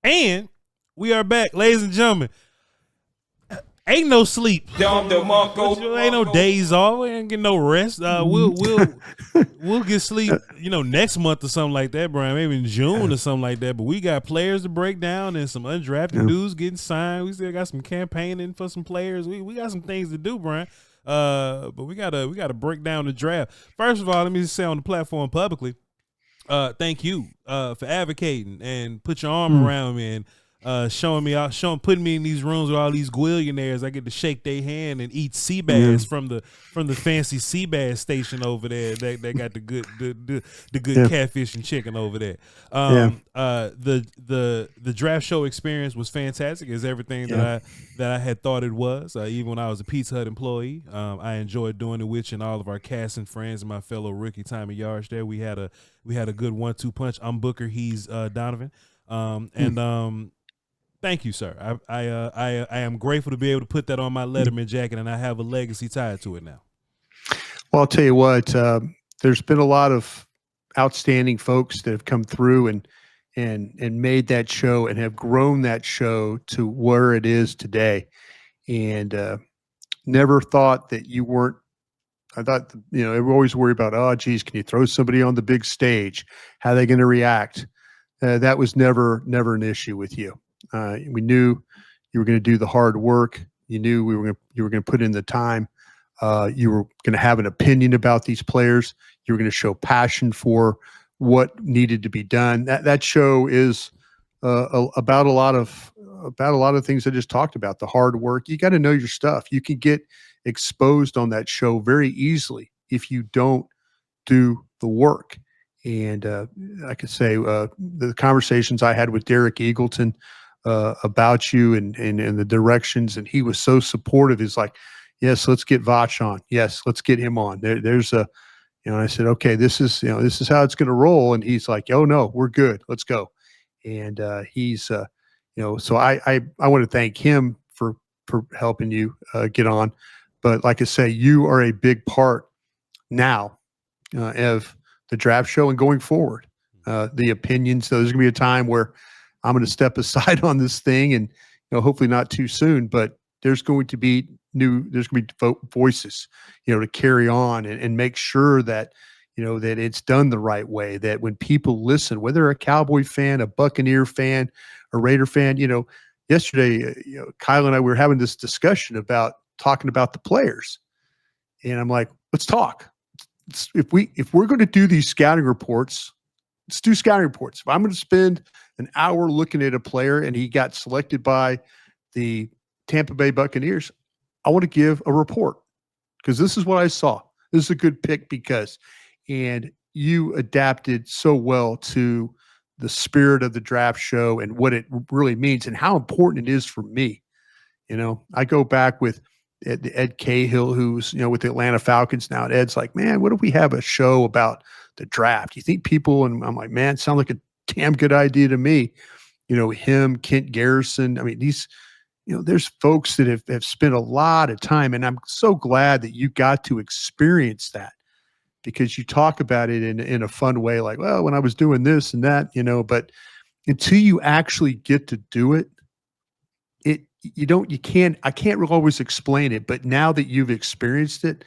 And we are back, ladies and gentlemen. Ain't no sleep. Ain't no days off. We ain't getting no rest. We'll get sleep, next month or something like that, Brian. Maybe in June or something like that. But we got players to break down and some undrafted dudes getting signed. We still got some campaigning for some players. We got some things to do, Brian. But we gotta break down the draft. First of all, let me just say on the platform publicly, thank you for advocating and put your arm around me and putting me in these rooms with all these Gwillionaires. I get to shake their hand and eat sea bass from the fancy sea bass station over there. That got the good catfish and chicken over there. The draft show experience was fantastic. It's everything that I had thought it was. Even when I was a Pizza Hut employee, I enjoyed doing it with you and all of our cast and friends and my fellow rookie Tommy Yards there. We had a good 1-2 punch. I'm Booker. He's Donovan. Thank you, sir. I am grateful to be able to put that on my Letterman jacket, and I have a legacy tied to it now. Well, I'll tell you what, there's been a lot of outstanding folks that have come through and made that show and have grown that show to where it is today. And never thought that you weren't. I thought, they were always worried about, oh, geez, can you throw somebody on the big stage? How are they going to react? That was never an issue with you. We knew you were going to do the hard work. You knew you were going to put in the time. You were going to have an opinion about these players. You were going to show passion for what needed to be done. That show is about a lot of things I just talked about. The hard work. You got to know your stuff. You can get exposed on that show very easily if you don't do the work. And I could say the conversations I had with Derek Eagleton about you and the directions, and he was so supportive. He's like, yes, let's get Voch on. Yes, let's get him on. There's a, I said, okay, this is how it's going to roll. And he's like, oh no, we're good. Let's go. And he's, so I want to thank him for helping you get on. But like I say, you are a big part now of the draft show and going forward. The opinions. So there's going to be a time where I'm going to step aside on this thing, and hopefully not too soon. But there's going to be voices, to carry on and make sure that that it's done the right way. That when people listen, whether they're a Cowboy fan, a Buccaneer fan, a Raider fan, yesterday, Kyle and I were having this discussion about talking about the players, and I'm like, let's talk. If we're going to do these scouting reports, let's do scouting reports. If I'm going to spend an hour looking at a player and he got selected by the Tampa Bay Buccaneers, I want to give a report because this is what I saw. This is a good pick and you adapted so well to the spirit of the draft show and what it really means and how important it is for me. I go back with Ed Cahill, who's, with the Atlanta Falcons now. And Ed's like, man, what if we have a show about the draft? You think people, and I'm like, man, it sounds like a damn good idea to me. Him, Kent Garrison. I mean, these, there's folks that have spent a lot of time, and I'm so glad that you got to experience that because you talk about it in a fun way, like, well, when I was doing this and that, but until you actually get to do it, I can't really always explain it, but now that you've experienced it,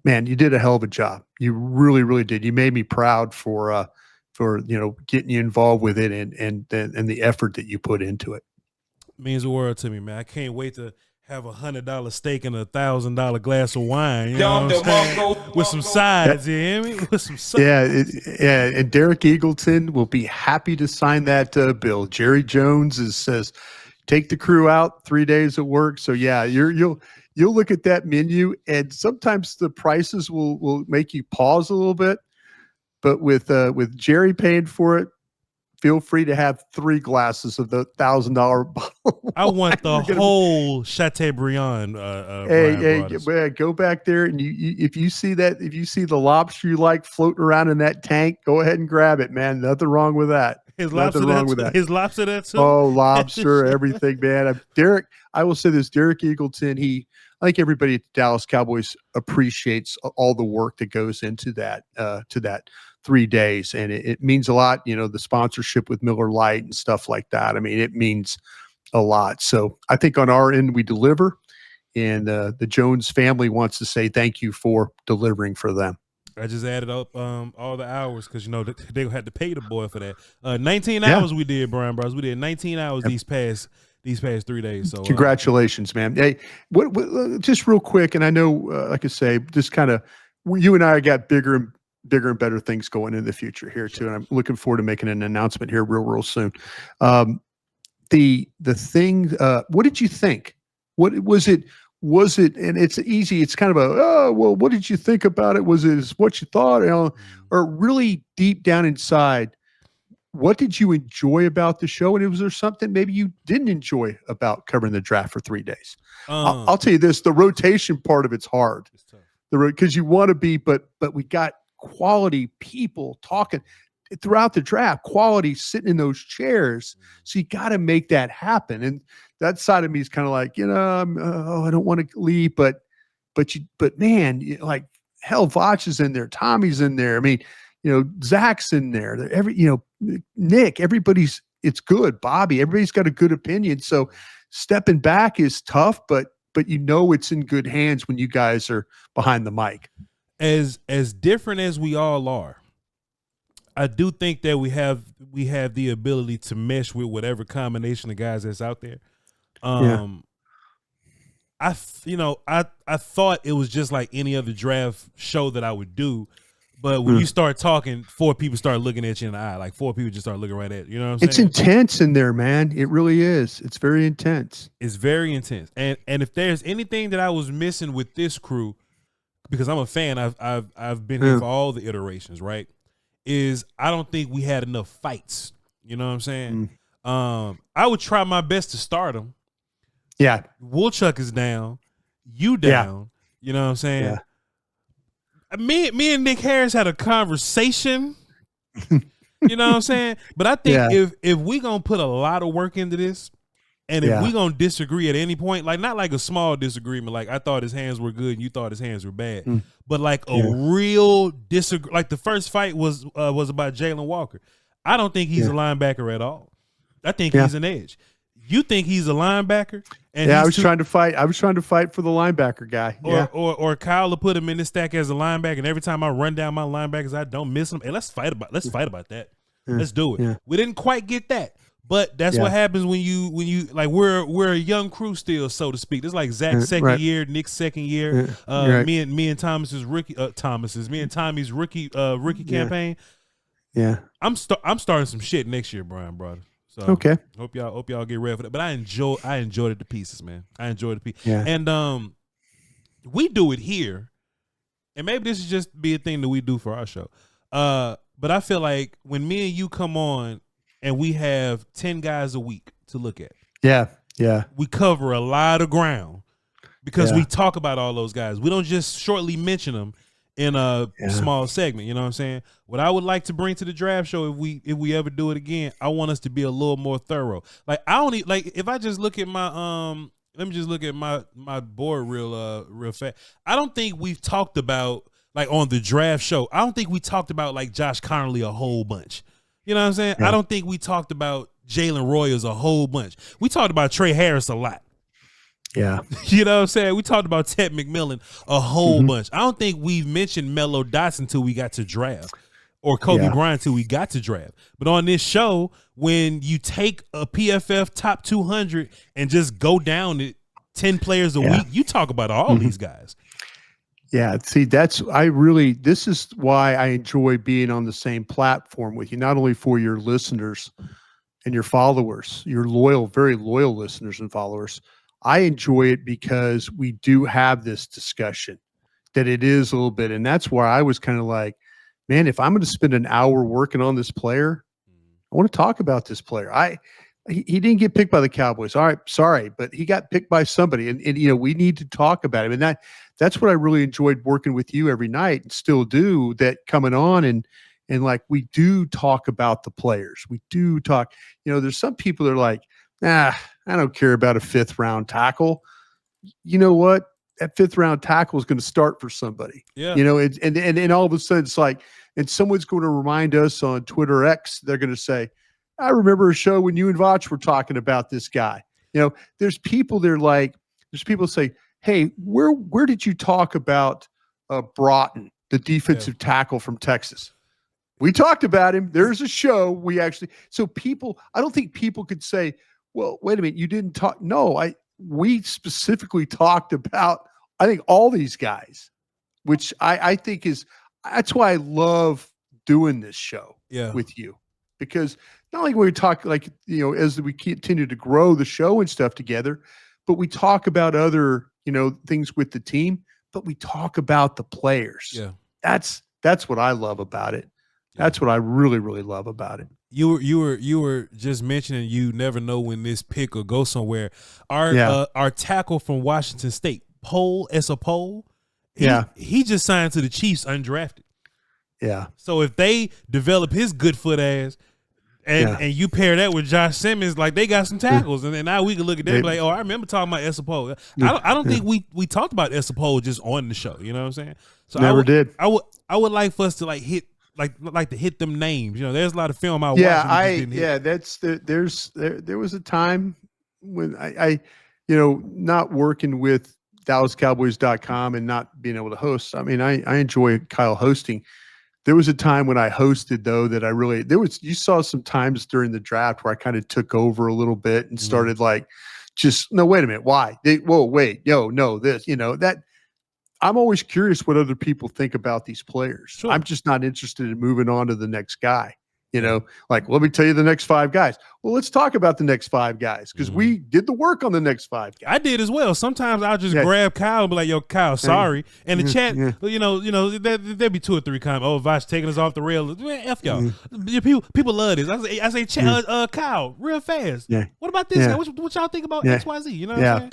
man, you did a hell of a job. You really, really did. You made me proud for getting you involved with it and the effort that you put into it. It means the world to me, man. I can't wait to have $100 steak and $1,000 glass of wine, with some sides. You hear me? With some sides. Yeah, and Derek Eagleton will be happy to sign that bill. Jerry Jones says, take the crew out 3 days at work. So yeah, you'll look at that menu, and sometimes the prices will make you pause a little bit. But with Jerry paying for it, feel free to have 3 glasses of the $1,000 bottle. I want the whole Chateaubriand. Hey, go back there, and if you see the lobster you like floating around in that tank, go ahead and grab it, man. Nothing wrong with that. His lobster there too. Oh, lobster, everything, man. Derek, I will say this: Derek Eagleton. I think everybody at the Dallas Cowboys appreciates all the work that goes into that 3 days, and it means a lot. The sponsorship with Miller Lite and stuff like that. I mean, it means a lot. So I think on our end we deliver, and the Jones family wants to say thank you for delivering for them. I just added up all the hours because they had to pay the boy for that. 19 hours we did, Bryan Broaddus. We did 19 hours these past 3 days. So congratulations, man. Hey, what just real quick, and I know, like I say, just kind of you and I got bigger and better things going in the future here too, and I'm looking forward to making an announcement here real soon. The thing, what did you think? What was it? Was it, and it's easy, it's kind of what did you think about it? Was it what you thought? Or really deep down inside, what did you enjoy about the show? And was there something maybe you didn't enjoy about covering the draft for 3 days? I'll tell you this, the rotation part of it's hard. Because you want to be, but we got quality people talking throughout the draft, quality sitting in those chairs. So you got to make that happen. And that side of me is kind of like, I don't want to leave, but man, like hell, Voch is in there, Tommy's in there. I mean, Zach's in there. Nick, it's good. Bobby, everybody's got a good opinion. So stepping back is tough, but it's in good hands when you guys are behind the mic. As different as we all are, I do think that we have the ability to mesh with whatever combination of guys that's out there. I thought it was just like any other draft show that I would do, but when you start talking, 4 people start looking at you in the eye. Like 4 people just start looking right at you. You know what I'm saying? It's intense in there, man. It really is. It's very intense. It's very intense. And if there's anything that I was missing with this crew, because I'm a fan, I've been here for all the iterations, right? Is I don't think we had enough fights. You know what I'm saying? I would try my best to start them. Yeah. Woolchuck is down. You down. Yeah. You know what I'm saying? Yeah. Me and Nick Harris had a conversation. You know what I'm saying? But I think if we gonna put a lot of work into this, and if we gonna disagree at any point, like not like a small disagreement, like I thought his hands were good and you thought his hands were bad, but like a real disagree. Like the first fight was about Jalen Walker. I don't think he's a linebacker at all. I think he's an edge. You think he's a linebacker? And I was trying to fight. I was trying to fight for the linebacker guy. Or Kyle will put him in the stack as a linebacker, and every time I run down my linebackers, I don't miss them. Hey, let's fight about that. Let's do it. We didn't quite get that. But that's what happens when you like we're a young crew still, so to speak. It's like Zach's second year, Nick's second year, me and Thomas's rookie Tommy's rookie campaign. Yeah. I'm starting some shit next year, Bryan Broaddus. So okay. Hope y'all get ready for that. But I enjoyed it to pieces, man. I enjoyed it to pieces. Yeah. And we do it here, and maybe this is just be a thing that we do for our show. But I feel like when me and you come on and we have 10 guys a week to look at. Yeah. Yeah. We cover a lot of ground because we talk about all those guys. We don't just shortly mention them in a small segment. You know what I'm saying? What I would like to bring to the draft show, if we ever do it again, I want us to be a little more thorough. Like I only like if I just look at my let me just look at my board real fast. I don't think we've talked about like on the draft show. I don't think we talked about like Josh Connerly a whole bunch. You know what I'm saying? Yeah. I don't think we talked about Jalen Royals a whole bunch. We talked about Trey Harris a lot. Yeah. You know what I'm saying? We talked about Ted McMillan a whole bunch. I don't think we've mentioned Mello Dotson until we got to draft or Kobe Bryant until we got to draft. But on this show, when you take a PFF top 200 and just go down it 10 players a week, you talk about all these guys. Yeah, see, this is why I enjoy being on the same platform with you, not only for your listeners and your followers, your very loyal listeners and followers. I enjoy it because we do have this discussion that it is a little bit. And that's where I was kind of like, man, if I'm going to spend an hour working on this player, I want to talk about this player. He didn't get picked by the Cowboys. All right, sorry, but he got picked by somebody. And we need to talk about him. And that's what I really enjoyed working with you every night and still do, that coming on and like we do talk about the players. We do talk, there's some people that are like, I don't care about a 5th round tackle. You know what? that 5th round tackle is going to start for somebody. Yeah. You know, and all of a sudden it's like, and someone's going to remind us on Twitter X, they're going to say, I remember a show when you and Voch were talking about this guy. You know, there's people say, hey, where did you talk about Broughton, the defensive tackle from Texas? We talked about him. There's a show so people, I don't think people could say, well, wait a minute, you didn't talk. No, we specifically talked about, I think, all these guys, which I think that's why I love doing this show with you, because not only when we talk, like, you know, as we continue to grow the show and stuff together, but we talk about other, you know, things with the team, but we talk about the players. Yeah. That's what I love about it. That's what I really, really love about it. You were just mentioning you never know when this pick will go somewhere. Our tackle from Washington State, Poll, he just signed to the Chiefs undrafted. Yeah. So if they develop his good foot ass and you pair that with Josh Simmons, like, they got some tackles, and then now we can look at that and be like, oh, I remember talking about Esapole. I don't think we talked about Esapole just on the show. You know what I'm saying? So Never did. I would like for us to like hit. Like to hit them names, you know. There's a lot of film I watched. There was a time when I you know, not working with DallasCowboys.com and not being able to host. I mean, I enjoy Kyle hosting. There was a time when I hosted, though, that you saw some times during the draft where I kind of took over a little bit and started like, no, wait a minute, why? This, you know, that. I'm always curious what other people think about these players. Sure. I'm just not interested in moving on to the next guy. You know, like, let me tell you the next 5 guys. Well, let's talk about the next 5 guys, because we did the work on the next 5 guys. I did as well. Sometimes I'll just grab Kyle and be like, yo, Kyle, sorry. And the chat, you know, there'd be 2 or 3 comments. Oh, Voch taking us off the rail. Man, F y'all. People love this. I say Kyle, real fast. Yeah. What about this guy? What y'all think about XYZ? You know what I'm saying?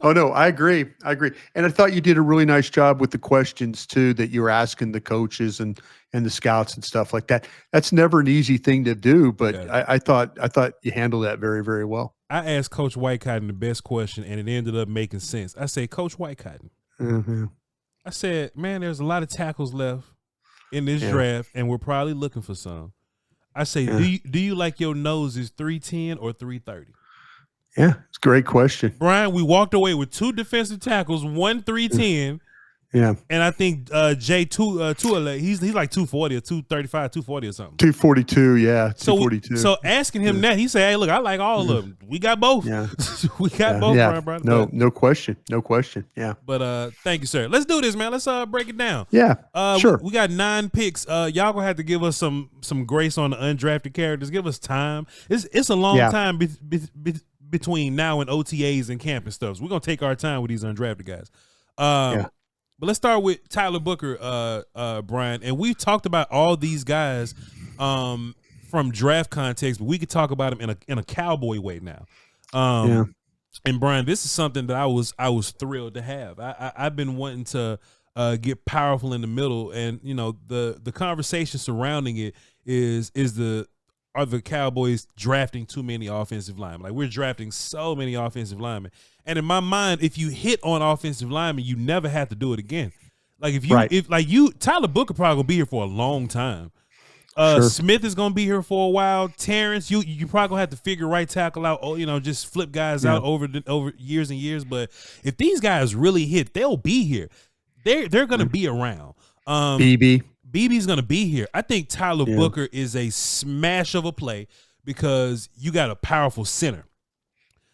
Oh, no, I agree. And I thought you did a really nice job with the questions, too, that you were asking the coaches and the scouts and stuff like that. That's never an easy thing to do, but I thought you handled that very, very well. I asked Coach Whitecotton the best question, and it ended up making sense. I say, Coach Whitecotton, I said, man, there's a lot of tackles left in this draft, and we're probably looking for some. I say, do you like your nose is 310 or 330? Yeah, it's a great question. Brian, we walked away with 2 defensive tackles, 1 310. Yeah. And I think Jay Tuale, he's like 240 or 235, 240 or something. 242, yeah. 242. So asking him that, he said, hey, look, I like all of them. We got both. Yeah. We got both, Brian Broaddus. No question. No question. Yeah. But thank you, sir. Let's do this, man. Let's break it down. Yeah. Sure. We got 9 picks. Y'all gonna have to give us some grace on the undrafted characters. Give us time. It's a long time between now and OTAs and camp and stuff. So we're gonna take our time with these undrafted guys. But let's start with Tyler Booker, Brian. And we've talked about all these guys from draft context, but we could talk about them in a Cowboy way now. And Brian, this is something that I was thrilled to have. I've been wanting to get powerful in the middle, and you know the conversation surrounding it are the Cowboys drafting too many offensive linemen? Like, we're drafting so many offensive linemen. And in my mind, if you hit on offensive linemen, you never have to do it again. Like, Tyler Booker probably gonna be here for a long time. Smith is gonna be here for a while. Terrence, you probably gonna have to figure right tackle out. You know, just flip guys out over years and years. But if these guys really hit, they'll be here. They're gonna be around. BB's going to be here. I think Tyler Booker is a smash of a play because you got a powerful center.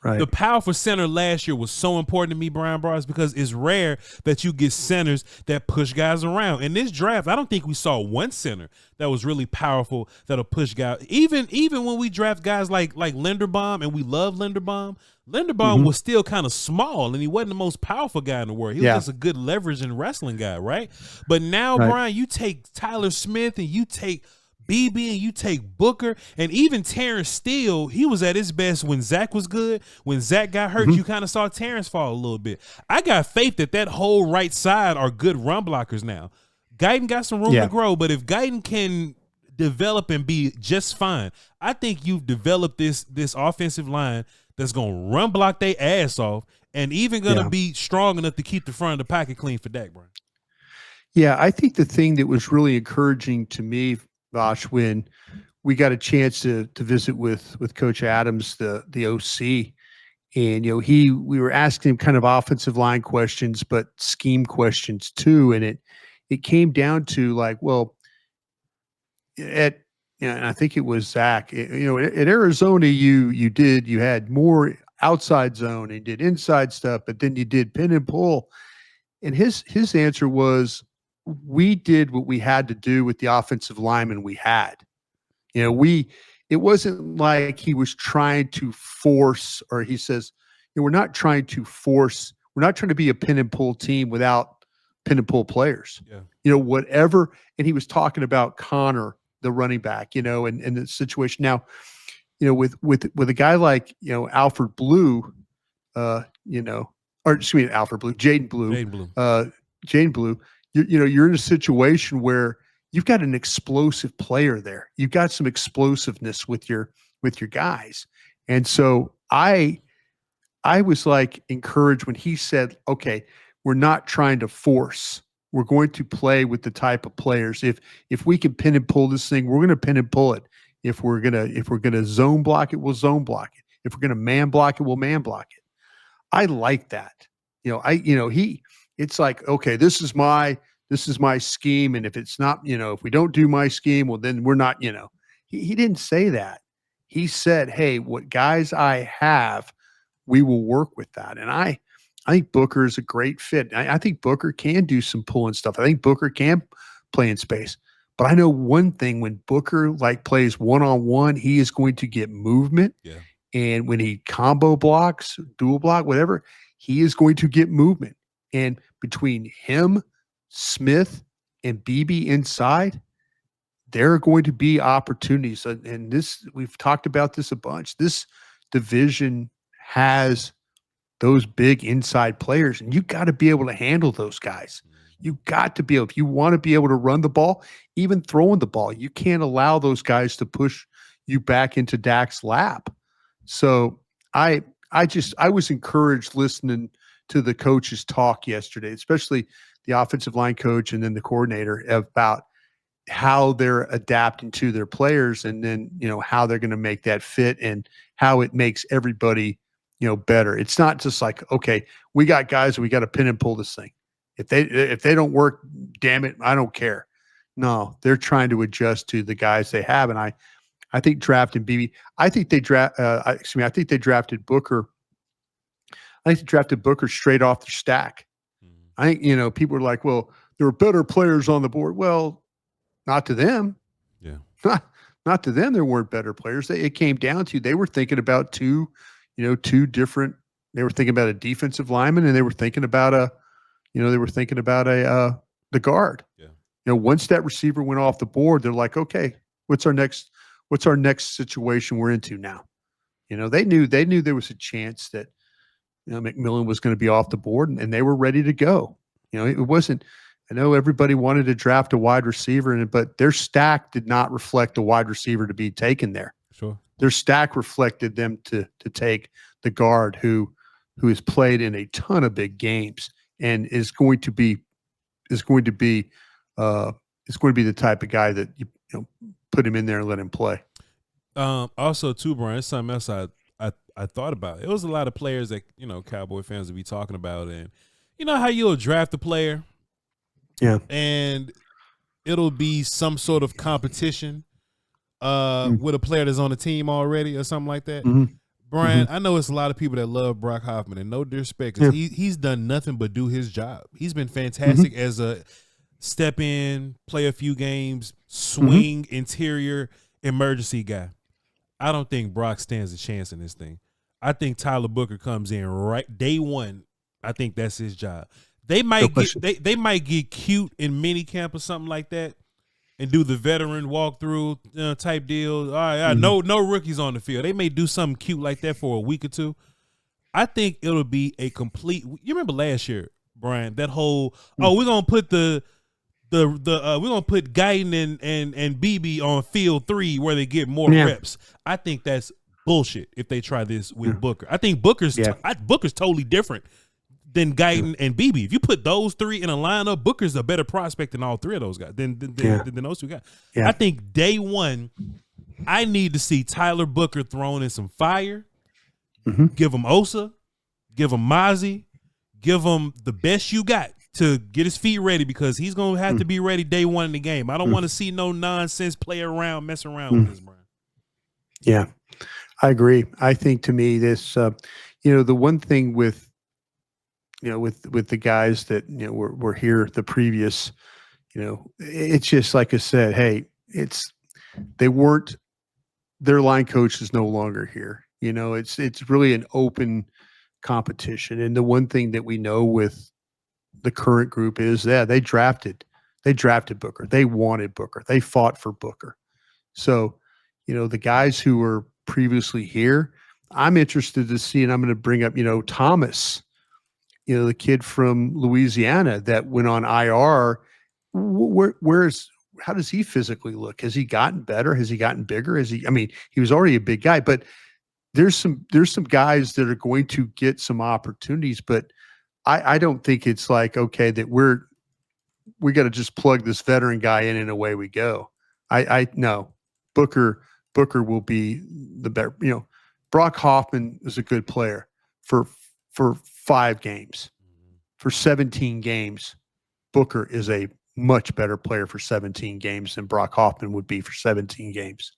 Right. The powerful center last year was so important to me, Bryan Broaddus, because it's rare that you get centers that push guys around. In this draft, I don't think we saw one center that was really powerful that'll push guys. Even when we draft guys like Linderbaum, and we love Linderbaum, was still kind of small, and he wasn't the most powerful guy in the world. He was just a good leverage and wrestling guy, right? But now, Brian, you take Tyler Smith and you take BB and you take Booker, and even Terrence Steele, he was at his best when Zach was good. When Zach got hurt, you kind of saw Terrence fall a little bit. I got faith that whole right side are good run blockers now. Guyton got some room to grow, but if Guyton can develop and be just fine, I think you've developed this offensive line that's going to run block their ass off and even going to be strong enough to keep the front of the pocket clean for Dak, Bryan. Yeah, I think the thing that was really encouraging to me, Voch, when we got a chance to visit with Coach Adams, the OC, and we were asking him kind of offensive line questions, but scheme questions too, and it came down to like, well, and I think it was Zach. At Arizona, you had more outside zone and did inside stuff, but then you did pin and pull. And his answer was, we did what we had to do with the offensive linemen we had. It wasn't like he was trying to force, or he says, we're not trying to force. We're not trying to be a pin and pull team without pin and pull players. Yeah. Whatever. And he was talking about Connor, the running back, and the situation now, with a guy like, Alfred Blue, Jaden Blue, you're in a situation where you've got an explosive player there. You've got some explosiveness with your guys. And so I was like encouraged when he said, okay, we're not trying to force. We're going to play with the type of players. If we can pin and pull this thing, we're going to pin and pull it. If we're gonna zone block it, we'll zone block it. If we're gonna man block it, we'll man block it. I like that. It's like, okay, this is my scheme, and if it's not, if we don't do my scheme, well, then we're not. He didn't say that. He said, hey, what guys I have, we will work with that. And I think Booker is a great fit. I think Booker can do some pulling stuff. I think Booker can play in space. But I know one thing: when Booker plays one-on-one, he is going to get movement. Yeah. And when he combo blocks, dual block, whatever, he is going to get movement. And between him, Smith, and BB inside, there are going to be opportunities. And we've talked about this a bunch. This division has those big inside players, and you've got to be able to handle those guys. You've got to be able, if you want to be able to run the ball, even throwing the ball, you can't allow those guys to push you back into Dak's lap. So I was encouraged listening to the coaches talk yesterday, especially the offensive line coach and then the coordinator, about how they're adapting to their players, and then, how they're going to make that fit and how it makes everybody, better. It's not just like, okay, we got guys and we got to pin and pull this thing. If they don't work, damn it, I don't care. No, they're trying to adjust to the guys they have. And I think drafting BB, I think they drafted Booker. I think they drafted Booker straight off the stack. I think, people are like, well, there were better players on the board. Well, not to them. Yeah. Not to them. There weren't better players. It came down to, they were thinking about two different, they were thinking about a defensive lineman, and they were thinking about the guard. Yeah. Once that receiver went off the board, they're like, okay, what's our next situation we're into now? They knew there was a chance that, McMillan was going to be off the board, and they were ready to go. It wasn't, I know everybody wanted to draft a wide receiver, but their stack did not reflect a wide receiver to be taken there. Sure. Their stack reflected them to take the guard who has played in a ton of big games and is going to be the type of guy that you put him in there and let him play. Also too, Bryan, something else I thought about. It was a lot of players that, Cowboy fans would be talking about, and how you'll draft a player. Yeah. And it'll be some sort of competition with a player that's on the team already or something like that. Mm-hmm. Bryan, I know it's a lot of people that love Brock Hoffman, and no disrespect, because he's done nothing but do his job. He's been fantastic as a step in, play a few games, swing, interior, emergency guy. I don't think Brock stands a chance in this thing. I think Tyler Booker comes in right day one. I think that's his job. They might get cute in mini camp or something like that, and do the veteran walkthrough type deal. All right, no rookies on the field. They may do something cute like that for a week or two. I think it'll be a complete. You remember last year, Bryan? That whole we're gonna put we're gonna put Guyton and BB on field 3 where they get more reps. I think that's bullshit if they try this with Booker. I think Booker's totally different than Guyton and BB. If you put those three in a lineup, Booker's a better prospect than all three of those guys, than those two guys. I think day one, I need to see Tyler Booker thrown in some fire. Give him Osa, give him Mozzie, give him the best you got to get his feet ready, because he's going to have to be ready day one in the game. I don't want to see no nonsense play around, mess around with this, Brian. Yeah, I agree. I think to me this, the one thing with, with the guys that, were here the previous, it's just like I said, hey, their line coach is no longer here. It's really an open competition. And the one thing that we know with the current group is they drafted Booker. They wanted Booker. They fought for Booker. So, the guys who were previously here, I'm interested to see, and I'm going to bring up, Thomas, the kid from Louisiana that went on IR. How does he physically look? Has he gotten better? Has he gotten bigger? He was already a big guy, but there's some guys that are going to get some opportunities, but I don't think it's like, okay, that we got to just plug this veteran guy in and away we go. I no, Booker will be the better. Brock Hoffman is a good player for 5 games. For 17 games, Booker is a much better player for 17 games than Brock Hoffman would be for 17 games.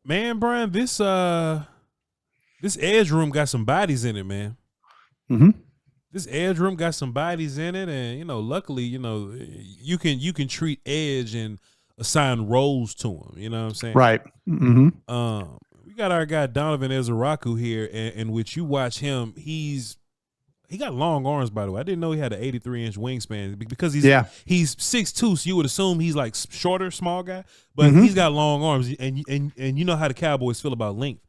Man, Brian, this edge room got some bodies in it, man. This edge room got some bodies in it, and luckily, you can treat edge and assign roles to him. You know what I'm saying? Right. We got our guy Donovan Ezeraku here, and which you watch him, he got long arms, by the way. I didn't know he had an 83-inch wingspan, because he's 6'2", so you would assume he's like shorter, small guy, but he's got long arms, and you know how the Cowboys feel about length.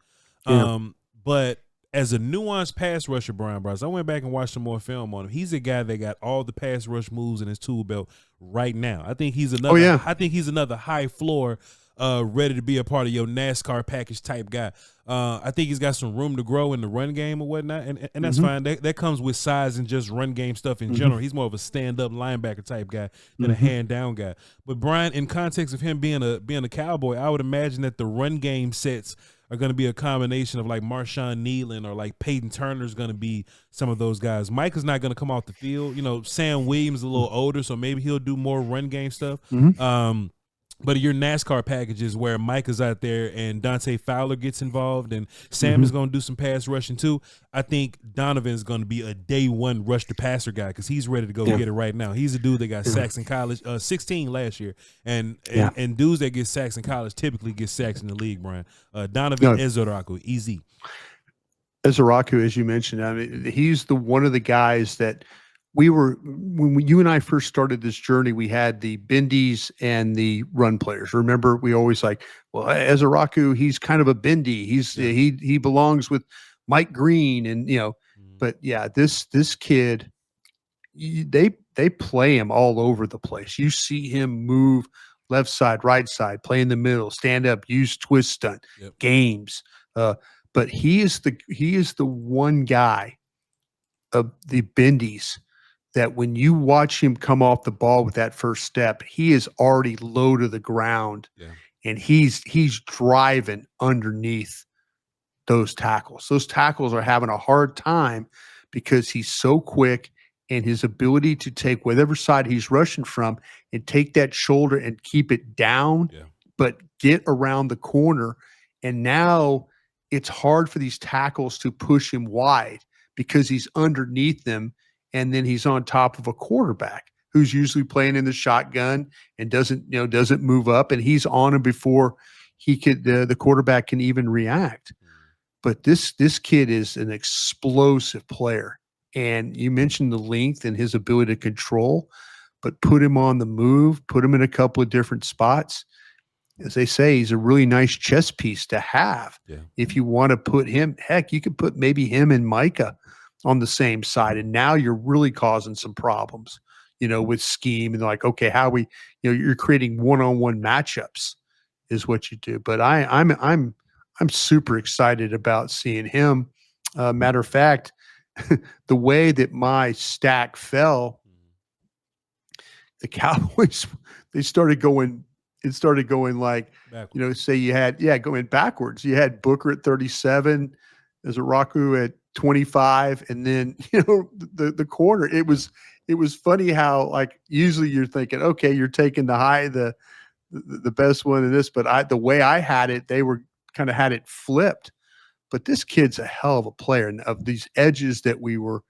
But as a nuanced pass rusher, Bryan Broaddus, I went back and watched some more film on him. He's a guy that got all the pass rush moves in his tool belt right now. I think he's another. I think he's another high floor, ready to be a part of your NASCAR package type guy. I think he's got some room to grow in the run game or whatnot, and that's fine. That comes with size and just run game stuff in general. He's more of a stand-up linebacker type guy than a hand-down guy. But Brian, in context of him being a Cowboy, I would imagine that the run game sets are going to be a combination of like Marshawn Nealon or like Peyton Turner's going to be some of those guys. Mike is not going to come off the field. Sam Williams is a little older, so maybe he'll do more run game stuff. But your NASCAR packages where Mike is out there and Dante Fowler gets involved and Sam is going to do some pass rushing too, I think Donovan's going to be a day one rush to passer guy, because he's ready to go get it right now. He's a dude that got sacks in college, 16 last year. And dudes that get sacks in college typically get sacks in the league, Brian. Donovan Ezeraku, easy. Ezeraku, as you mentioned, he's one of the guys that when you and I first started this journey, we had the bendies and the run players. Remember, we always Ezeraku, he's kind of a bendy. He belongs with Mike Green, and but this kid, they play him all over the place. You see him move left side, right side, play in the middle, stand up, use twist stunt, games. But he is the one guy of the bendies that when you watch him come off the ball with that first step, he is already low to the ground, and he's driving underneath those tackles. Those tackles are having a hard time because he's so quick, and his ability to take whatever side he's rushing from and take that shoulder and keep it down, but get around the corner. And now it's hard for these tackles to push him wide because he's underneath them. And then he's on top of a quarterback who's usually playing in the shotgun and doesn't move up, and he's on him before the quarterback can even react. But this kid is an explosive player. And you mentioned the length and his ability to control, but put him on the move, put him in a couple of different spots. As they say, he's a really nice chess piece to have. If you want to put him, heck, you could put maybe him and Micah on the same side, and now you're really causing some problems, with scheme and okay, how you're creating one-on-one matchups is what you do. But I'm super excited about seeing him. Matter of fact, the way that my stack fell, the Cowboys, it started going like, backwards. say you had, going backwards. You had Booker at 37, there's a Raku at 25, and then, the corner. It was funny how, like, usually you're thinking, okay, you're taking the best one in this, but the way I had it, they were kind of had it flipped. But this kid's a hell of a player, and of these edges that we were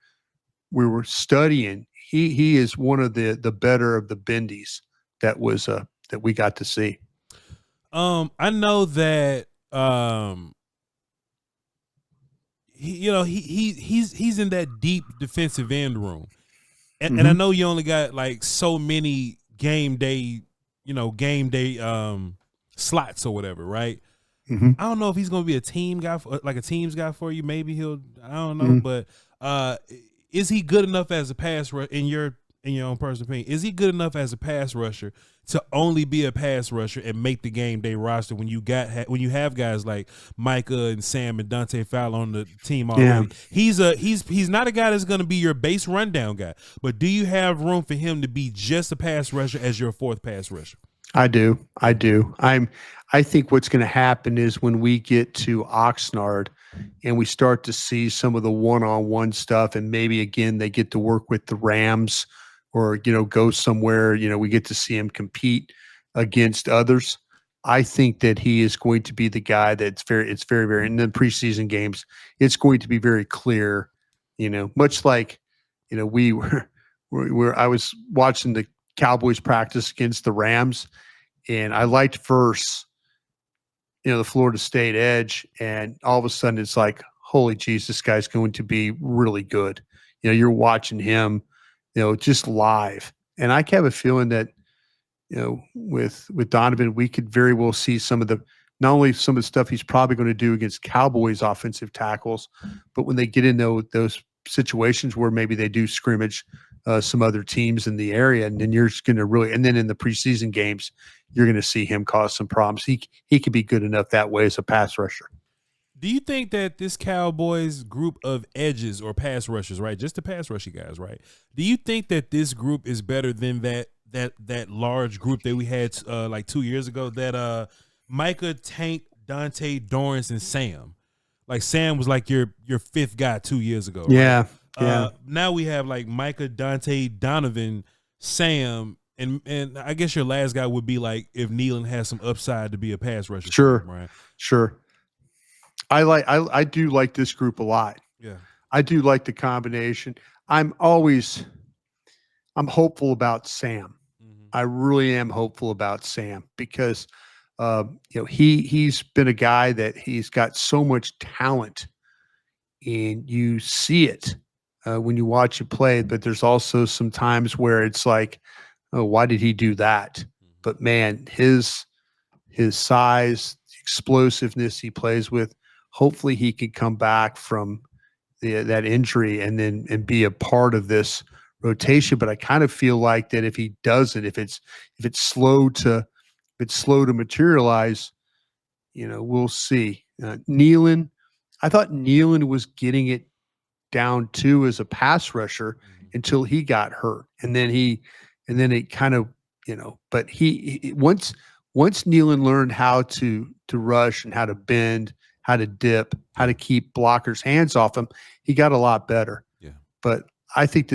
studying, he is one of the better of the bendies that we got to see. I know that he's in that deep defensive end room, and I know you only got like so many game day slots or whatever, right? I don't know if he's going to be a team guy, like a teams guy for you. Maybe I don't know, but is he good enough as a pass rusher in your own personal opinion? Is he good enough as a pass rusher to only be a pass rusher and make the game day roster when you have guys like Micah and Sam and Dante Fowler on the team already? Yeah. He's not a guy that's going to be your base rundown guy, but do you have room for him to be just a pass rusher as your fourth pass rusher? I do. I think what's going to happen is when we get to Oxnard and we start to see some of the one-on-one stuff, and maybe again they get to work with the Rams or go somewhere, we get to see him compete against others. I think that he is going to be the guy it's very, very in the preseason games, it's going to be very clear, much like, I was watching the Cowboys practice against the Rams, and I liked first, the Florida State edge, and all of a sudden it's like, holy jeez, this guy's going to be really good. You're watching him, just live. And I have a feeling that, with Donovan, we could very well see not only some of the stuff he's probably going to do against Cowboys offensive tackles, but when they get in those situations where maybe they do scrimmage some other teams in the area, and then you're just going to really, and then in the preseason games, you're going to see him cause some problems. He could be good enough that way as a pass rusher. Do you think that this Cowboys group of edges or pass rushers, right, just the pass rushing guys, right? Do you think that this group is better than that large group that we had like 2 years ago? That Micah, Tank, Dante, Dorrance, and Sam. Like Sam was like your fifth guy 2 years ago. Right? Yeah. Now we have like Micah, Dante, Donovan, Sam, and I guess your last guy would be like if Nealon has some upside to be a pass rusher. Sure. Right. Sure. I do like this group a lot. Yeah. I do like the combination. I'm hopeful about Sam. I really am hopeful about Sam because he's been a guy that he's got so much talent, and you see it when you watch him play, but there's also some times where it's like, oh, why did he do that? But man, his size, explosiveness he plays with, hopefully he can come back from that injury and be a part of this rotation. But I kind of feel like that if he doesn't, if it's slow to materialize, we'll see. Nealon, I thought Nealon was getting it down too as a pass rusher until he got hurt, and then it kind of, but he once Nealon learned how to rush and how to bend, how to dip, how to keep blockers' hands off him, he got a lot better. Yeah. But I think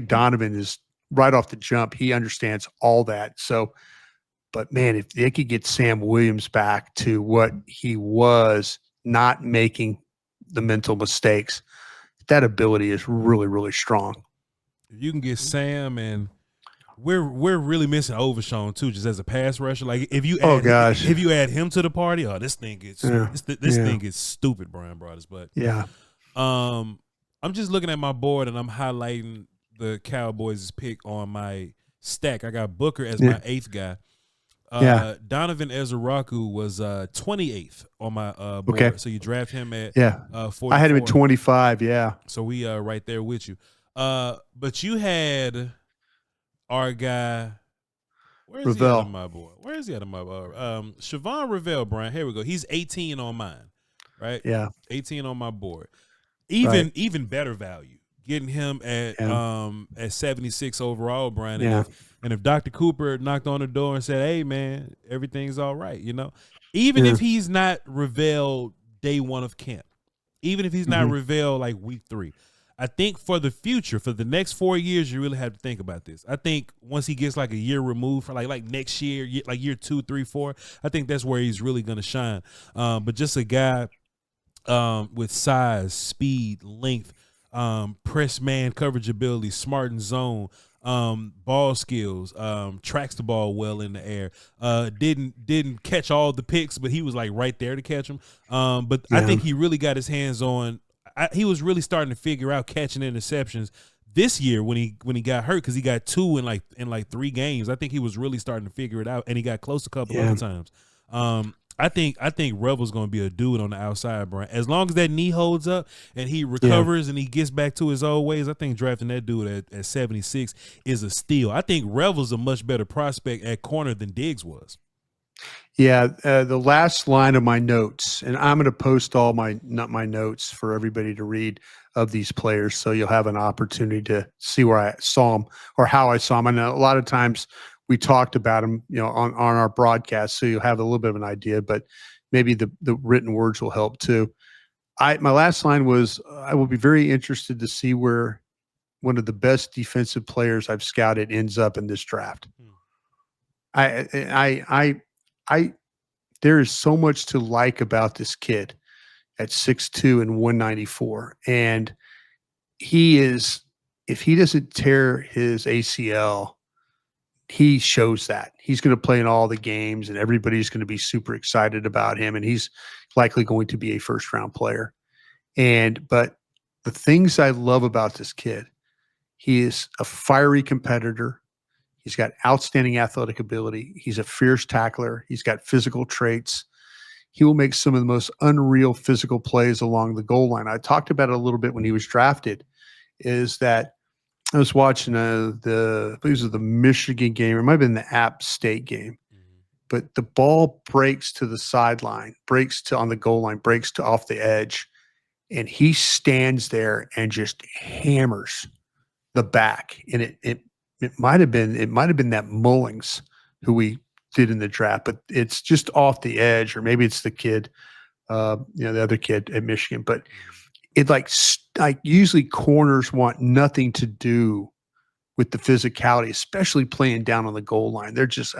Donovan is right off the jump. He understands all that. So, but man, if they could get Sam Williams back to what he was, not making the mental mistakes, that ability is really, really strong. If you can get Sam, and we're really missing Overshown too, just as a pass rusher. Like if you add him to the party, this thing gets thing gets stupid, Bryan Broaddus. But I'm just looking at my board and I'm highlighting the Cowboys' pick on my stack. I got Booker as my eighth guy. Donovan Ezraku was 28th on my board. Okay. So you draft him at 44. I had him at 25. Yeah. So we right there with you. But you had our guy Where is he out of my board? Where is he out of my board? Siobhan Ravel, Brian. Here we go. He's 18 on mine, right? Yeah. 18 on my board. Even better value. Getting him at 76 overall, Brian. Yeah. And if Dr. Cooper knocked on the door and said, "Hey, man, everything's all right," even if he's not Ravel day one of camp, even if he's not Ravel like week 3, I think for the future, for the next 4 years, you really have to think about this. I think once he gets like a year removed, for like next year, like year 2, 3, 4, I think that's where he's really going to shine. But just a guy with size, speed, length, press man coverage ability, smart in zone, ball skills, tracks the ball well in the air. Didn't catch all the picks, but he was like right there to catch them. But I think he really got his hands on. He was really starting to figure out catching interceptions this year when he got hurt, because he got 2 in like 3 games. I think he was really starting to figure it out, and he got close a couple other times. I think Revel's going to be a dude on the outside, Brian. As long as that knee holds up and he recovers and he gets back to his old ways, I think drafting that dude at 76 is a steal. I think Revel's a much better prospect at corner than Diggs was. Yeah, the last line of my notes, and I'm going to post all my notes for everybody to read of these players, so you'll have an opportunity to see where I saw them or how I saw them. I know a lot of times we talked about them, on our broadcast, so you'll have a little bit of an idea, but maybe the written words will help too. My last line was, I will be very interested to see where one of the best defensive players I've scouted ends up in this draft. There is so much to like about this kid at 6'2" and 194. And he is, if he doesn't tear his ACL, he shows that he's going to play in all the games and everybody's going to be super excited about him. And he's likely going to be a first round player. But the things I love about this kid, he is a fiery competitor. He's got outstanding athletic ability. He's a fierce tackler. He's got physical traits. He will make some of the most unreal physical plays along the goal line. I talked about it a little bit when he was drafted, is that I was watching the Michigan game, or it might have been the App State game, but the ball breaks to the sideline, breaks to on the goal line, breaks to off the edge, and he stands there and just hammers the back. And it might have been that Mullings who we did in the draft, but it's just off the edge, or maybe it's the kid, the other kid at Michigan. But it like usually corners want nothing to do with the physicality, especially playing down on the goal line. They're just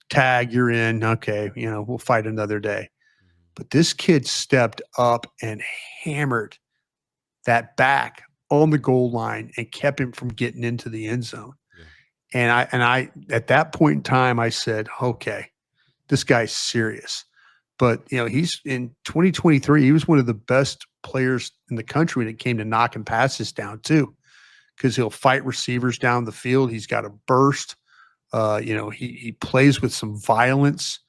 tag, you're in, okay, we'll fight another day. But this kid stepped up and hammered that back on the goal line and kept him from getting into the end zone. Yeah. And I at that point in time, I said, okay, this guy's serious. But he's in 2023, he was one of the best players in the country when it came to knocking passes down too, because he'll fight receivers down the field. He's got a burst. He plays with some violence.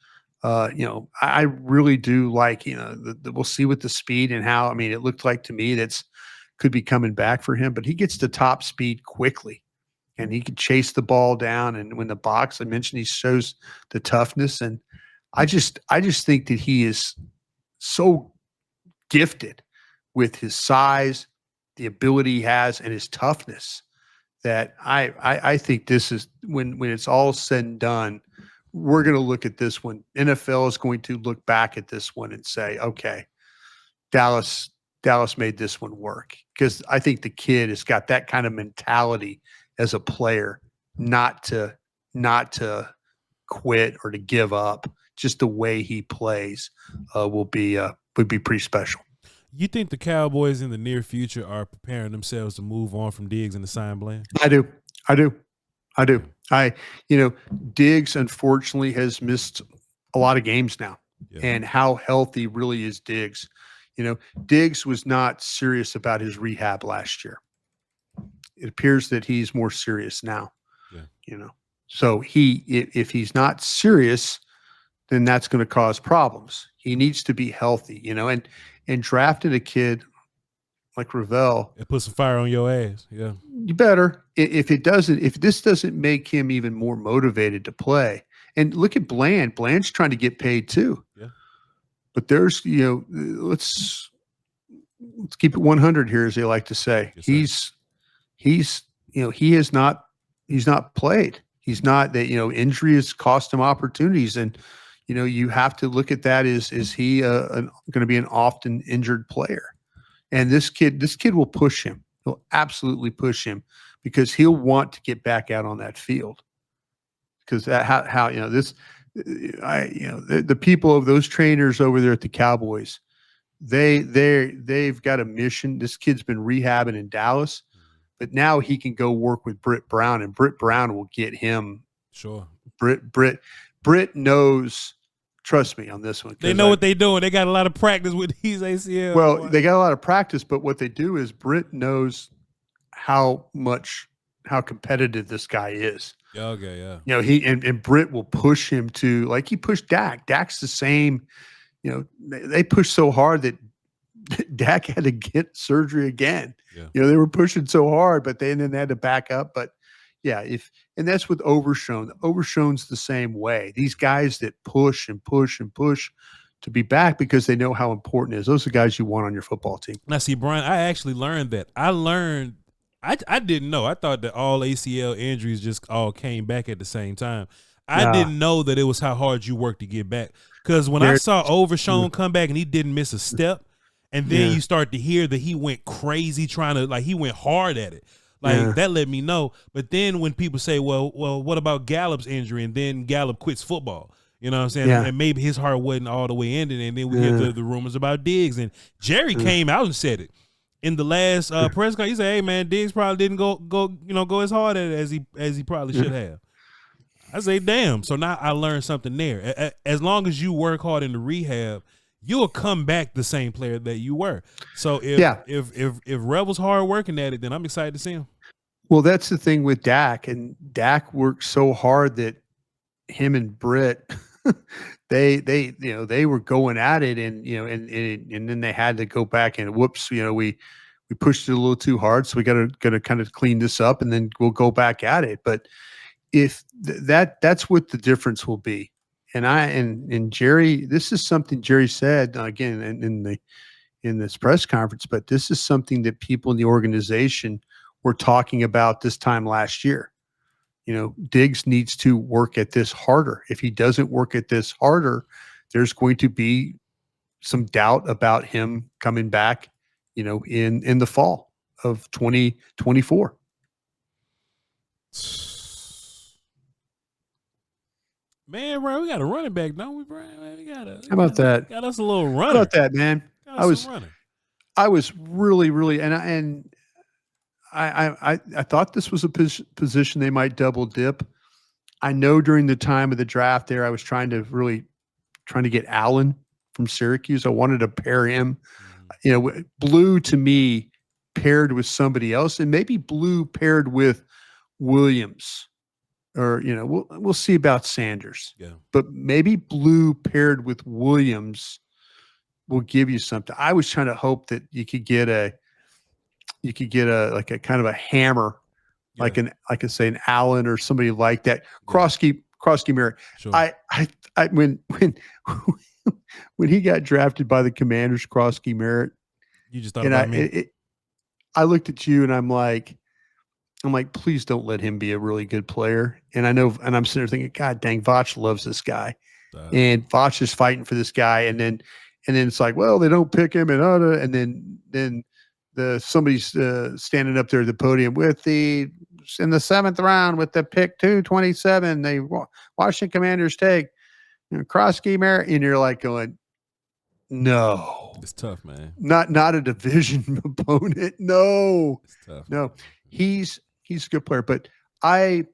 I really do like, we'll see with the speed and how, it looked like to me that's could be coming back for him, but he gets to top speed quickly and he can chase the ball down. And when the box, I mentioned, he shows the toughness. And I just think that he is so gifted with his size, the ability he has, and his toughness, that I think this is when it's all said and done, we're going to look at this one. NFL is going to look back at this one and say, okay, Dallas made this one work, because I think the kid has got that kind of mentality as a player, not to quit or to give up. Just the way he plays would be pretty special. You think the Cowboys in the near future are preparing themselves to move on from Diggs and to sign Bland? I do. Diggs unfortunately has missed a lot of games now. Yeah. And how healthy really is Diggs? Diggs was not serious about his rehab last year. It appears that he's more serious now. Yeah. So if he's not serious, then that's going to cause problems. He needs to be healthy, and drafted a kid like Ravel, it puts some fire on your ass. Yeah, you better. If this doesn't make him even more motivated to play, and look at Bland. Bland's trying to get paid too. Yeah. But there's, let's keep it 100 here, as they like to say. Yes, he's he's not played. He's not that, injury has cost him opportunities. And, you have to look at that is he going to be an often injured player? And this kid will push him. He'll absolutely push him because he'll want to get back out on that field. Because the people of those trainers over there at the Cowboys, they've got a mission. This kid's been rehabbing in Dallas, but now he can go work with Britt Brown, and Britt Brown will get him. Sure. Britt knows. Trust me on this one. They know what they're doing. They got a lot of practice with these ACL. Well, they got a lot of practice, but what they do is Britt knows how competitive this guy is. Okay, yeah. He and Britt will push him to, like he pushed Dak. Dak's the same. They pushed so hard that Dak had to get surgery again. Yeah. They were pushing so hard, but they then had to back up. But yeah, and that's with Overshown. Overshown's the same way. These guys that push and push and push to be back because they know how important it is. Those are the guys you want on your football team. Now, see, Brian, I actually learned that. I didn't know. I thought that all ACL injuries just all came back at the same time. I didn't know that it was how hard you work to get back. Because when I saw Overshown come back and he didn't miss a step, and then you start to hear that he went crazy he went hard at it. That let me know. But then when people say, well, what about Gallup's injury? And then Gallup quits football. You know what I'm saying? Yeah. And maybe his heart wasn't all the way ended. And then we hear the rumors about Diggs. And Jerry came out and said it. In the last press conference, he said, "Hey man, Diggs probably didn't go as hard at it as he probably should have." I say, "Damn!" So now I learned something there. As long as you work hard in the rehab, you'll come back the same player that you were. So if Rebel's hard working at it, then I'm excited to see him. Well, that's the thing with Dak, and Dak worked so hard that him and Britt, they were going at it, and and then they had to go back and whoops, we pushed it a little too hard, so we got to kind of clean this up, and then we'll go back at it. But if that's what the difference will be. And Jerry, this is something Jerry said again in this press conference, but this is something that people in the organization were talking about this time last year. Diggs needs to work at this harder. If he doesn't work at this harder, there's going to be some doubt about him coming back, in the fall of 2024. Man, bro, we got a running back, don't we, Brian? How about that? Got us a little runner. How about that, man? I was really, and I thought this was a position they might double dip. I know during the time of the draft there, I was trying to get Allen from Syracuse. I wanted to pair him, Blue to me paired with somebody else, and maybe Blue paired with Williams, or we'll see about Sanders. Yeah, but maybe Blue paired with Williams will give you something. I was trying to hope that you could get a like a kind of a hammer, like an Allen or somebody like that. Krosky Merritt. Sure. I when he got drafted by the Commanders, Krosky Merritt, you just thought about me. I looked at you and I'm like, please don't let him be a really good player. And I know, and I'm sitting there thinking, God dang, Voch loves this guy, and Voch is fighting for this guy. And then it's like, well, they don't pick him, and then somebody's standing up there at the podium in the 7th round with the pick 227. They Washington Commanders take Krosky Merritt, and you're like going, no, it's tough, man. Not a division opponent. No, it's tough. No, he's a good player, but I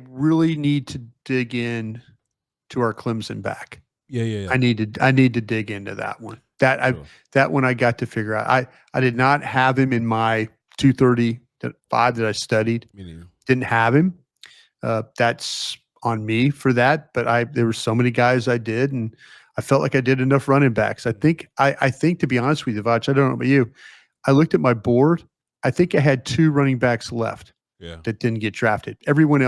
really need to dig in to our Clemson back. Yeah. I need to dig into that one. That one I got to figure out. I did not have him in my 235 that I studied. Didn't have him. That's on me for that. But there were so many guys I did, and I felt like I did enough running backs. I think to be honest with you, Voch, I don't know about you. I looked at my board. I think I had 2 running backs left that didn't get drafted. Everybody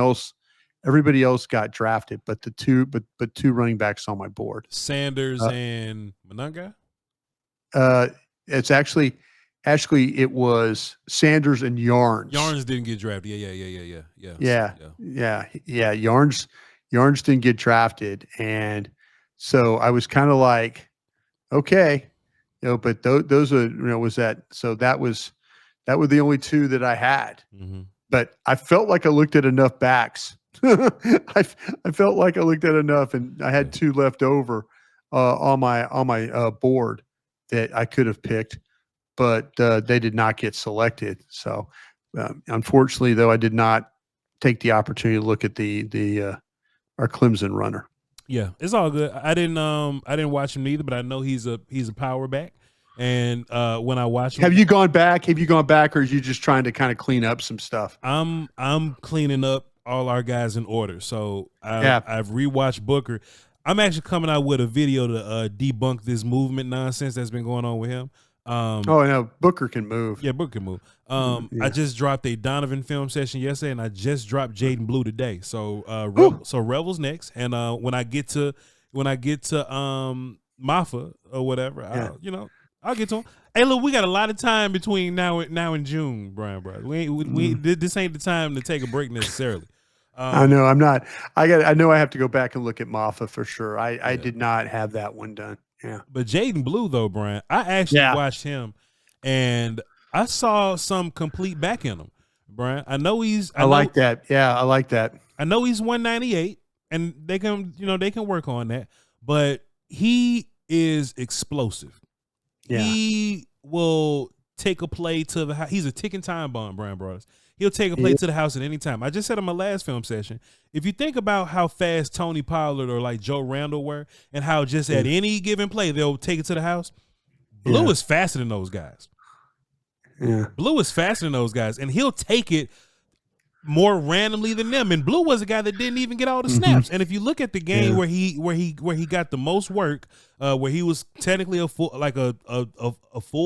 else got drafted, but the 2 running backs on my board. Sanders and Monunga? It's actually it was Sanders and Yarns. Yarns didn't get drafted. Yeah. Yarns didn't get drafted, and so I was kind of like, okay, but those are that were the only 2 that I had. Mm-hmm. But I felt like I looked at enough backs. I felt like I looked at enough, and I had 2 left over on my board that I could have picked, but they did not get selected. So unfortunately, though, I did not take the opportunity to look at our Clemson runner. Yeah, it's all good. I didn't watch him either, but I know he's a power back. And when I watch him, have you gone back, or are you just trying to kind of clean up some stuff? I'm cleaning up all our guys in order. So I've rewatched Booker. I'm actually coming out with a video to debunk this movement nonsense that's been going on with him. No, Booker can move. Yeah, Booker can move. I just dropped a Donovan film session yesterday, and I just dropped Jaden Blue today. So Rebel's next, and when I get to Mafa or whatever, I'll get to him. Hey, look, we got a lot of time between now and June, Bryan Broaddus. This ain't the time to take a break necessarily. I know I'm not. I know I have to go back and look at Mafa for sure. I did not have that one done. Yeah. But Jaden Blue though, Bryan, I actually watched him, and I saw some complete back in him, Bryan. I like that. Yeah, I like that. I know he's 198, and they can work on that, but he is explosive. Yeah. He will take a play to the house. He's a ticking time bomb, Bryan Broaddus. He'll take a play to the house at any time. I just said in my last film session, if you think about how fast Tony Pollard or like Joe Randall were, and how just at any given play they'll take it to the house, Blue is faster than those guys. Yeah. Blue is faster than those guys, and he'll take it more randomly than them. And Blue was a guy that didn't even get all the snaps. And if you look at the game where he got the most work, where he was technically a full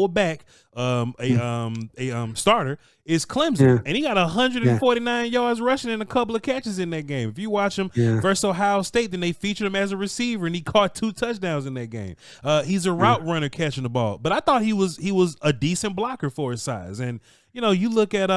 back, a starter, is Clemson, and he got 149 yards rushing and a couple of catches in that game. If you watch him versus Ohio State, then they featured him as a receiver, and he caught 2 touchdowns in that game. He's a route runner catching the ball, but I thought he was a decent blocker for his size. And you look at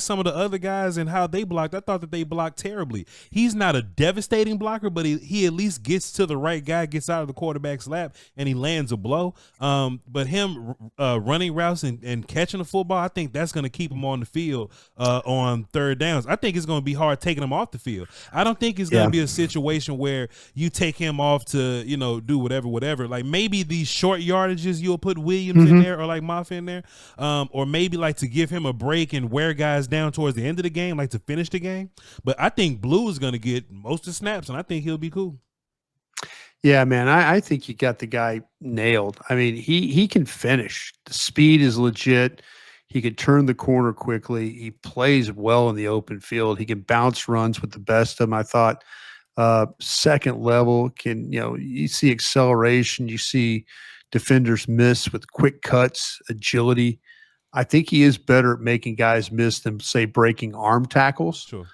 some of the other guys and how they blocked. I thought that they blocked terribly. He's not a devastating blocker, but he at least gets to the right guy, gets out of the quarterback's lap, and he lands a blow. But him running routes and catching the football, I think that's going to keep him on the field on third downs. I think it's going to be hard taking him off the field. I don't think it's going to be a situation where you take him off to do whatever. Like maybe these short yardages you'll put Williams in there or like Mafia in there, or maybe like to give him a break and wear guys down towards the end of the game, like to finish the game. But I think Blue is going to get most of the snaps, and I think he'll be cool. Yeah, man, I think you got the guy nailed. I mean, he can finish. The speed is legit. He can turn the corner quickly. He plays well in the open field. He can bounce runs with the best of them. I thought second level you see acceleration. You see defenders miss with quick cuts, agility. I think he is better at making guys miss than, say, breaking arm tackles. Sure.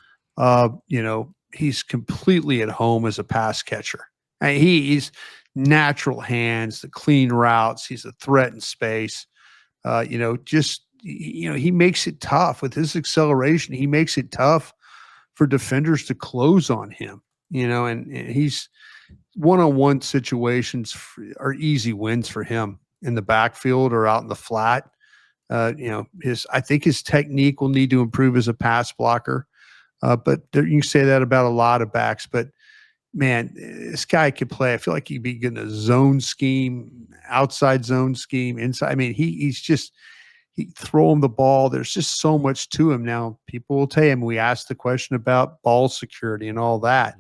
He's completely at home as a pass catcher. I mean, he's natural hands, the clean routes. He's a threat in space. He makes it tough with his acceleration. He makes it tough for defenders to close on him. And he's one-on-one situations are easy wins for him in the backfield or out in the flat. I think his technique will need to improve as a pass blocker. But you can say that about a lot of backs. But man, this guy could play. I feel like he'd be good in a zone scheme, outside zone scheme, inside. I mean, he throw him the ball. There's just so much to him. Now, people will tell him, we asked the question about ball security and all that.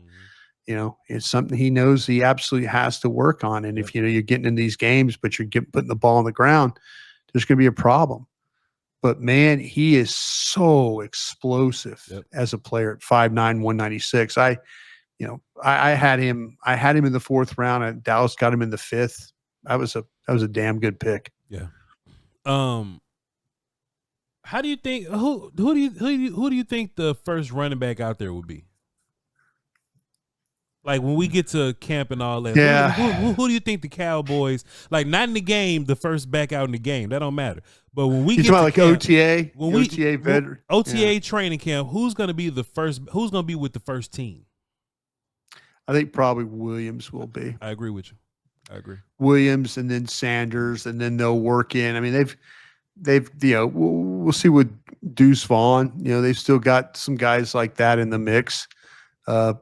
It's something he knows he absolutely has to work on. And if you're getting in these games, but you're putting the ball on the ground, there's going to be a problem. But man, he is so explosive as a player at 5'9", 196. I had him in the 4th round, and Dallas got him in the 5th. That was a damn good pick. Yeah. How do you think who do you think the first running back out there would be? Like when we get to camp and all that, Yeah. who do you think the Cowboys, like not in the game, the first back out in the game, that don't matter. But when we get to like camp, OTA, when OTA veteran, OTA training camp, who's going to be the first? Who's going to be with the first team? I think probably Williams will be. I agree with you. I agree. Williams and then Sanders, and then they'll work in. I mean, they've we'll see with Deuce Vaughn. They've still got some guys like that in the mix.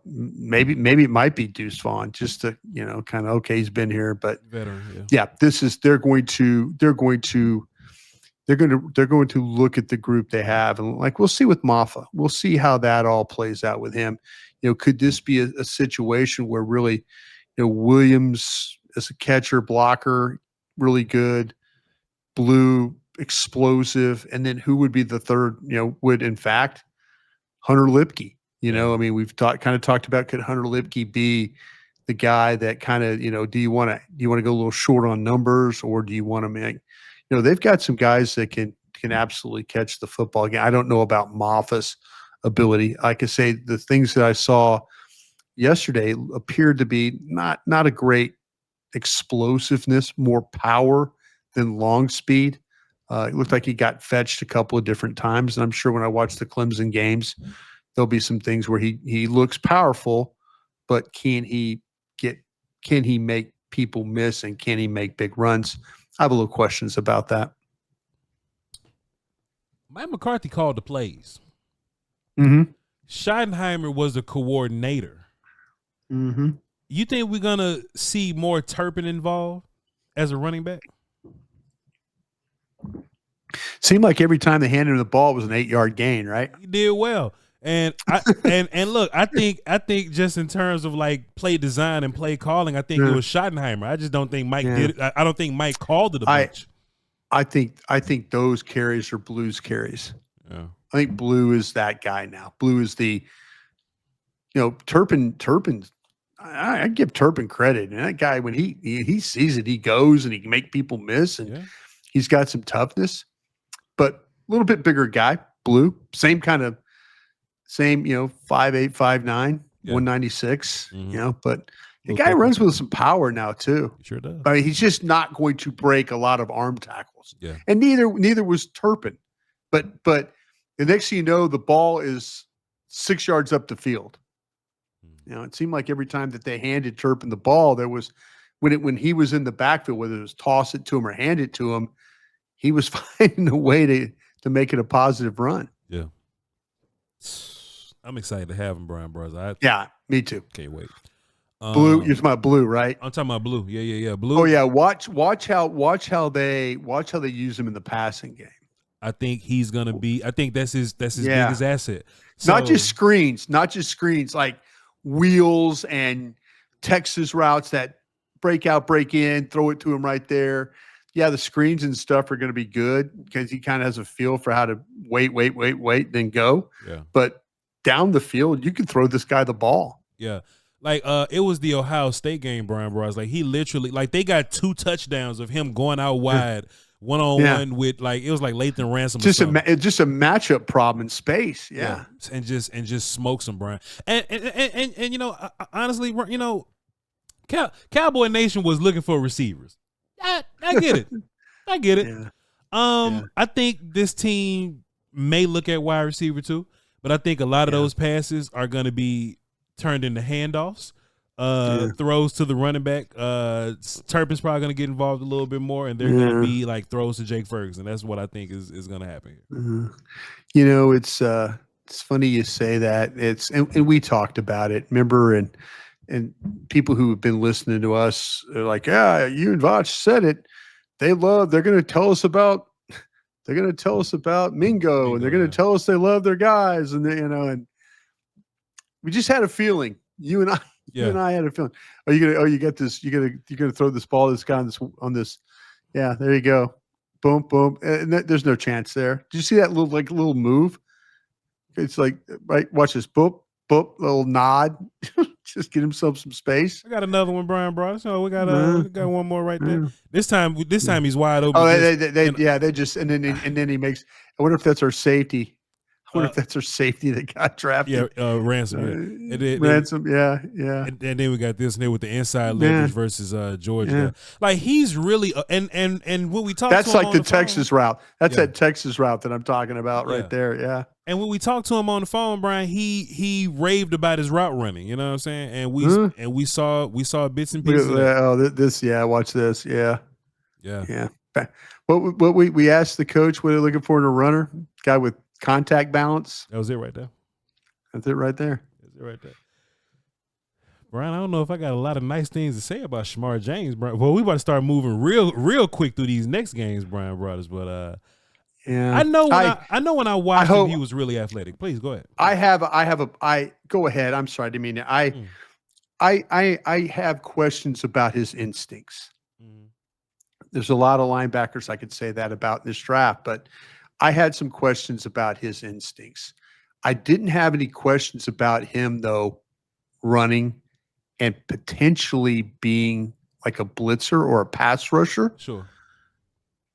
Maybe it might be Deuce Vaughn just to kind of okay, he's been here, but veteran. Yeah, this is they're going to look at the group they have, and like we'll see with Maffa, we'll see how that all plays out with him. Could this be a situation where really Williams as a catcher blocker really good, Blue explosive, and then who would be the third? Would in fact Hunter Lipke. I mean, we've kind of talked about, could Hunter Lipke be the guy that kind of, do you want to go a little short on numbers, or do you want to make, they've got some guys that can absolutely catch the football again. I don't know about Maffa's ability. I could say the things that I saw yesterday appeared to be not a great explosiveness, more power than long speed. It looked like he got fetched a couple of different times. And I'm sure when I watch the Clemson games, there'll be some things where he looks powerful, but can he make people miss, and can he make big runs? I have a little questions about that. Mike McCarthy called the plays. Mm-hmm. Schottenheimer was the coordinator. Mm-hmm. You think we're gonna see more Turpin involved as a running back? Seemed like every time they handed him the ball, it was an 8-yard gain, right? He did well. And and look, I think just in terms of like play design and play calling, I think it was Schottenheimer. I just don't think Mike did it. I don't think Mike called it a bunch. I think those carries are Blue's carries. Yeah. I think Blue is that guy now. Blue is the Turpin. I give Turpin credit. And that guy, when he sees it, he goes and he can make people miss, and he's got some toughness, but a little bit bigger guy. Blue, same 5'8", 5'9", 196, but the guy runs with some power now too. Sure does. I mean, he's just not going to break a lot of arm tackles. Yeah. And neither was Turpin. But the next thing you know, the ball is 6 yards up the field. It seemed like every time that they handed Turpin the ball, there was when he was in the backfield, whether it was toss it to him or hand it to him, he was finding a way to make it a positive run. Yeah. I'm excited to have him, Bryan Broaddus. Yeah, me too. Can't wait. Blue, you're talking about Blue, right? I'm talking about Blue. Yeah. Blue. Oh yeah, watch how they use him in the passing game. I think he's gonna be. I think that's his biggest asset. So, not just screens, like wheels and Texas routes that break out, break in, throw it to him right there. Yeah, the screens and stuff are going to be good because he kind of has a feel for how to wait, then go. Yeah. But down the field, you can throw this guy the ball. Yeah. Like it was the Ohio State game, Bryan Broaddus. Like he literally, like they got 2 touchdowns of him going out wide, one-on-one with like it was like Lathan Ransom. Just a matchup problem in space. Yeah. And just smokes him, Bryan. And honestly, Cowboy Nation was looking for receivers. I get it. I get it. Yeah. I think this team may look at wide receiver too, but I think a lot of those passes are going to be turned into handoffs, throws to the running back. Turpin's probably going to get involved a little bit more, and they're going to be like throws to Jake Ferguson. That's what I think is going to happen here. It's funny you say that. And we talked about it. Remember, and people who have been listening to us are like, yeah, you and Voch said it. They're going to tell us about Mingo, and they're going to tell us they love their guys, and and we just had a feeling. You and I had a feeling. You get this. You're gonna throw this ball to this guy on this. Yeah, there you go. Boom, boom. And there's no chance there. Did you see that little move? It's like, right. Watch this. Boop, boop. Little nod. just get himself some space. I got another one, Bryan Broaddus. So we got one more right there. This time he's wide open. Oh, they just and then he makes. I wonder if that's our safety. I wonder if that's our safety that got drafted. Yeah, Ransom. Ransom. Yeah. And then we got this and there with the inside leverage versus Georgia. Yeah. Like he's really and when we talk. That's to him like the Texas route. That's that Texas route that I'm talking about right there. Yeah. And when we talked to him on the phone, Brian, he raved about his route running. You know what I'm saying? And we saw bits and pieces. Watch this. Yeah. What we asked the coach what they're looking for in a runner, guy with contact balance. That was it right there. That's it right there. Brian, I don't know if I got a lot of nice things to say about Shamar James, Brian. Well, we about to start moving real quick through these next games, Bryan Broaddus, but I know when I watched him, he was really athletic. Please go ahead. Go ahead. I'm sorry, I didn't mean it. I have questions about his instincts. Mm-hmm. There's a lot of linebackers I could say that about in this draft, but I had some questions about his instincts. I didn't have any questions about him, though, running and potentially being like a blitzer or a pass rusher. Sure.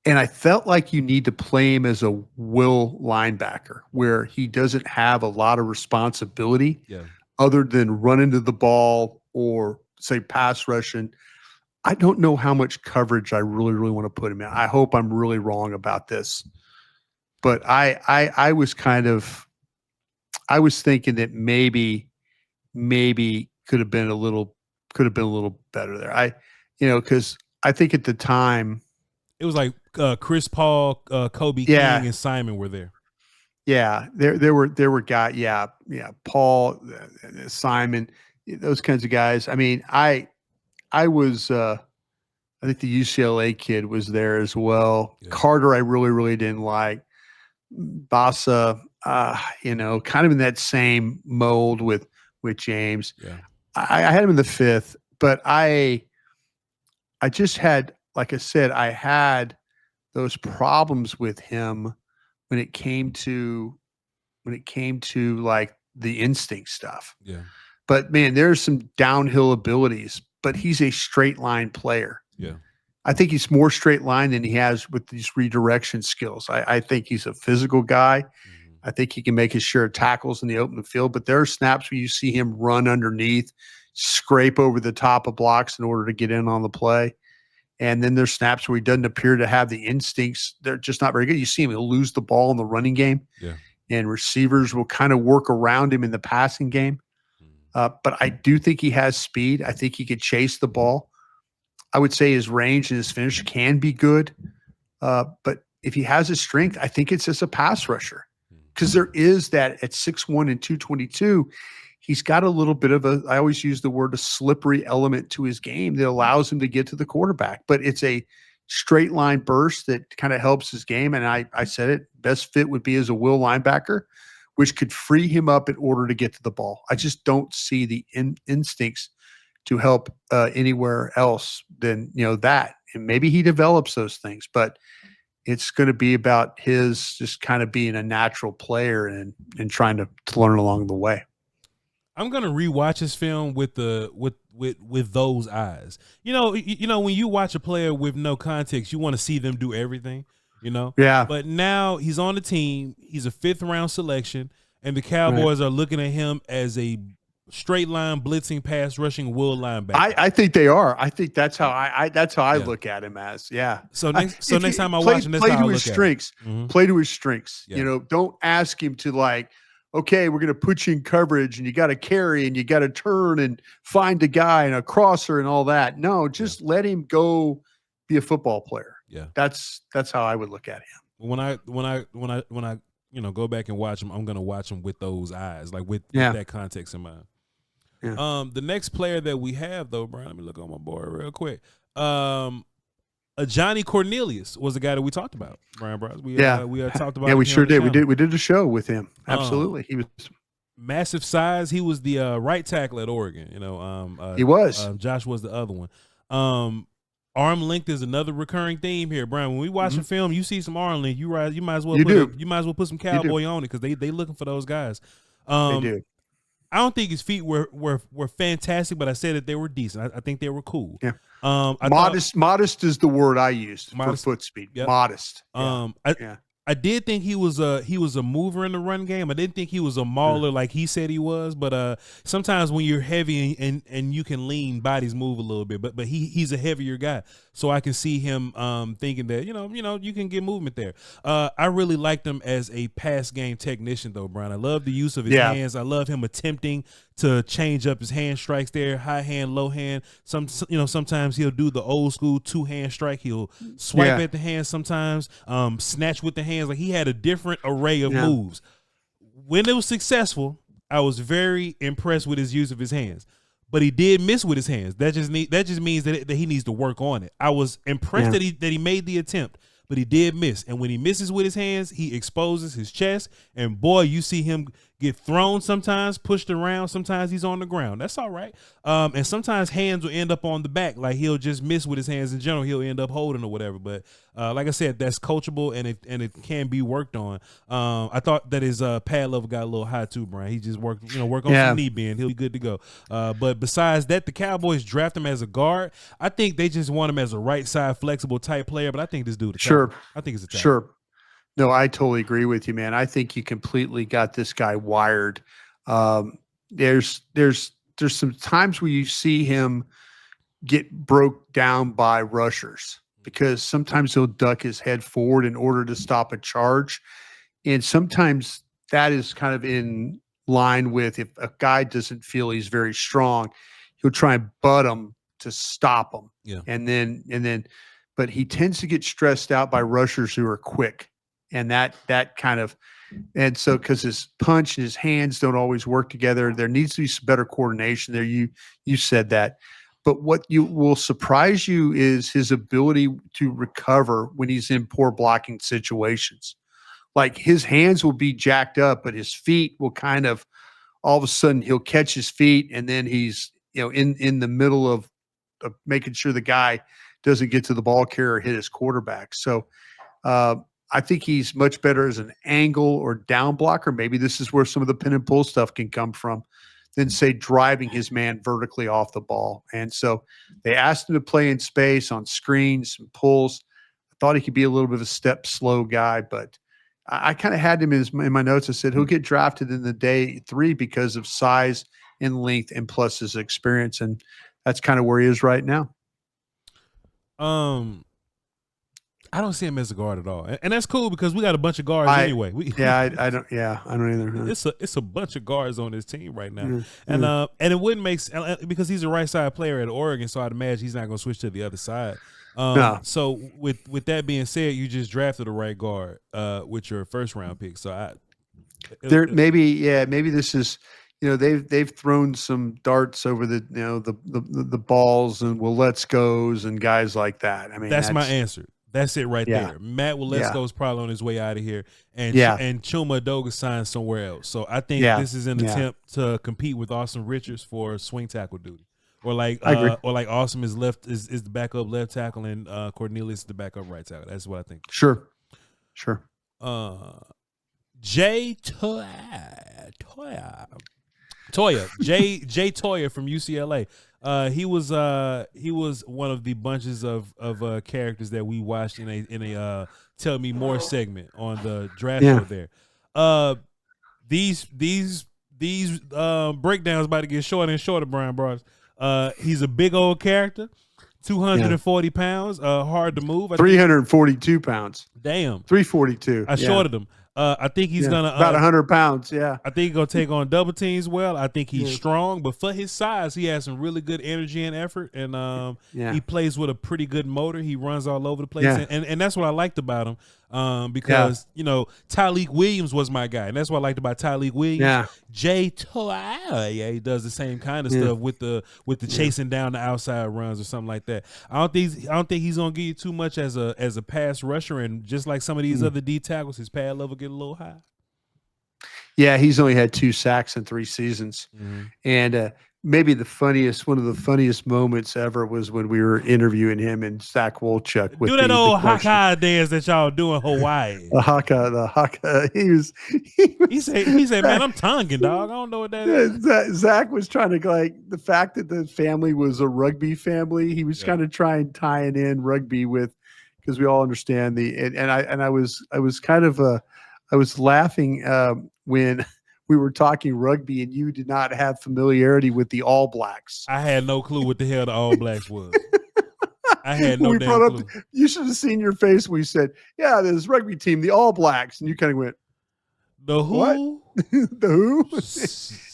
And I felt like you need to play him as a will linebacker where he doesn't have a lot of responsibility other than run into the ball or, say, pass rushing. I don't know how much coverage I really, really want to put him in. I hope I'm really wrong about this. But I was thinking that maybe could have been a little better there. Because I think at the time it was like Chris Paul, Kobe King, and Simon were there. Yeah, there were guys. Yeah, Paul, Simon, those kinds of guys. I mean, I was. I think the UCLA kid was there as well. Yeah. Carter, I really didn't like. Bassa, kind of in that same mold with James. Yeah. I had him in the 5th, but I just had, like I said, I had those problems with him when it came to like the instinct stuff. Yeah. But man, there's some downhill abilities, but he's a straight line player. Yeah. I think he's more straight line than he has with these redirection skills. I think he's a physical guy. Mm-hmm. I think he can make his share of tackles in the open field, but there are snaps where you see him run underneath, scrape over the top of blocks in order to get in on the play. And then there's snaps where he doesn't appear to have the instincts. They're just not very good. You see him, he'll lose the ball in the running game. Yeah. And receivers will kind of work around him in the passing game. But I do think he has speed. I think he could chase the ball. I would say his range and his finish can be good. But if he has his strength, I think it's as a pass rusher. Because there is that at 6'1" and 222, he's got a little bit of I always use the word a slippery element to his game that allows him to get to the quarterback. But it's a straight line burst that kind of helps his game. And I said it, best fit would be as a will linebacker, which could free him up in order to get to the ball. I just don't see the instincts to help anywhere else than that. And maybe he develops those things, but it's going to be about his just kind of being a natural player and trying to learn along the way. I'm going to rewatch his film with those eyes. When you watch a player with no context, you want to see them do everything, Yeah. But now he's on the team. He's a 5th round selection, and the Cowboys are looking at him as a straight line blitzing, pass rushing will linebacker. I think they are. I think that's how I look at him as. Yeah. So next time I watch him, that's how I look at him. Play to his strengths. Yeah. Don't ask him to like, okay, we're going to put you in coverage and you got to carry and you got to turn and find a guy and a crosser and all that. No, just let him go be a football player. Yeah. That's how I would look at him. When I go back and watch him, I'm going to watch him with those eyes, like with that context in mind. Yeah. The next player that we have, though, Brian, let me look on my board real quick. Johnny Cornelius was the guy that we talked about, Bryan Broaddus. We talked about. Yeah, we sure did. We did a show with him. Absolutely, he was massive size. He was the right tackle at Oregon. He was. Josh was the other one. Arm length is another recurring theme here, Brian. When we watch a film, you see some arm length. You might as well put some cowboy on it because they looking for those guys. They do. I don't think his feet were fantastic, but I said that they were decent. I think they were cool. Yeah. Modest is the word I used for foot speed. Yep. Modest. I did think he was a mover in the run game. I didn't think he was a mauler like he said he was, but sometimes when you're heavy and you can lean, bodies move a little bit. But he's a heavier guy, so I can see him thinking that you can get movement there. I really liked him as a pass game technician though, Brian. I love the use of his hands. I love him attempting to change up his hand strikes there, high hand, low hand. Sometimes he'll do the old school 2-hand strike. He'll swipe at the hand sometimes, snatch with the hands. Like he had a different array of moves. When it was successful, I was very impressed with his use of his hands. But he did miss with his hands. That just means that he needs to work on it. I was impressed that he made the attempt, but he did miss. And when he misses with his hands, he exposes his chest. And boy, you see him get thrown sometimes, pushed around. Sometimes he's on the ground. That's all right. And sometimes hands will end up on the back. Like he'll just miss with his hands in general. He'll end up holding or whatever. But like I said, that's coachable and it can be worked on. I thought that his pad level got a little high too, Brian. He just work on some knee bend. He'll be good to go. But besides that, the Cowboys draft him as a guard. I think they just want him as a right side flexible type player. But I think this dude, I think it's a talent. Sure. No, I totally agree with you, man. I think you completely got this guy wired. There's some times where you see him get broke down by rushers because sometimes he'll duck his head forward in order to stop a charge. And sometimes that is kind of in line with if a guy doesn't feel he's very strong, he'll try and butt him to stop him. Yeah. And then, but he tends to get stressed out by rushers who are quick. And that kind of, and so because his punch and his hands don't always work together, there needs to be some better coordination there. You said that, but what you will surprise you is his ability to recover when he's in poor blocking situations. Like his hands will be jacked up, but his feet will kind of, all of a sudden he'll catch his feet, and then he's in the middle of making sure the guy doesn't get to the ball carrier or hit his quarterback. So. I think he's much better as an angle or down blocker. Maybe this is where some of the pin and pull stuff can come from than, say, driving his man vertically off the ball. And so they asked him to play in space on screens and pulls. I thought he could be a little bit of a step slow guy, but I kind of had him in my notes. I said he'll get drafted in the day 3 because of size and length and plus his experience. And that's kind of where he is right now. I don't see him as a guard at all, and that's cool because we got a bunch of guards anyway. I don't either. It's a bunch of guards on this team right now, and it wouldn't make sense because he's a right side player at Oregon, so I'd imagine he's not going to switch to the other side. No. So with that being said, you just drafted a right guard with your first round pick. So maybe this is. They've thrown some darts over the balls and let's goes and guys like that. I mean, that's my answer. That's it right there. Matt Waletzko is probably on his way out of here, and Chuma Edoga signed somewhere else. So I think this is an attempt to compete with Austin Richards for swing tackle duty, or like Austin is the backup left tackle and Cornelius is the backup right tackle. That's what I think. Sure. Jay Toya from UCLA. He was one of the bunches of characters that we watched in a Tell Me More segment on the draft show there. These breakdowns about to get shorter and shorter, Bryan Broaddus. He's a big old character, 240 pounds, hard to move. 342 pounds. Damn. 342. I shorted him. I think he's gonna about 100 pounds. Yeah, I think he's gonna take on double teams well. I think he's strong, but for his size, he has some really good energy and effort, and he plays with a pretty good motor. He runs all over the place, and that's what I liked about him. Because Tyleik Williams was my guy, and that's what I liked about Tyleik Williams. Yeah, Jay Toya, he does the same kind of stuff with the chasing down the outside runs or something like that. I don't think he's gonna give you too much as a pass rusher, and just like some of these other D tackles, his pad level get a little high. Yeah, he's only had 2 sacks in 3 seasons, and maybe one of the funniest moments ever was when we were interviewing him and Zach Wolchuk with do that old question. haka dance that y'all do in Hawaii. The haka. He said, man, I'm Tongan, dog. I don't know what that is. Zach was trying to, like, the fact that the family was a rugby family. He was kind of trying tying in rugby with, because we all understand I was laughing when we were talking rugby and you did not have familiarity with the All Blacks. I had no clue what the hell the All Blacks was. I had no damn clue. You should have seen your face when we said, yeah, this rugby team, the All Blacks. And you kind of went, the who? What? The who?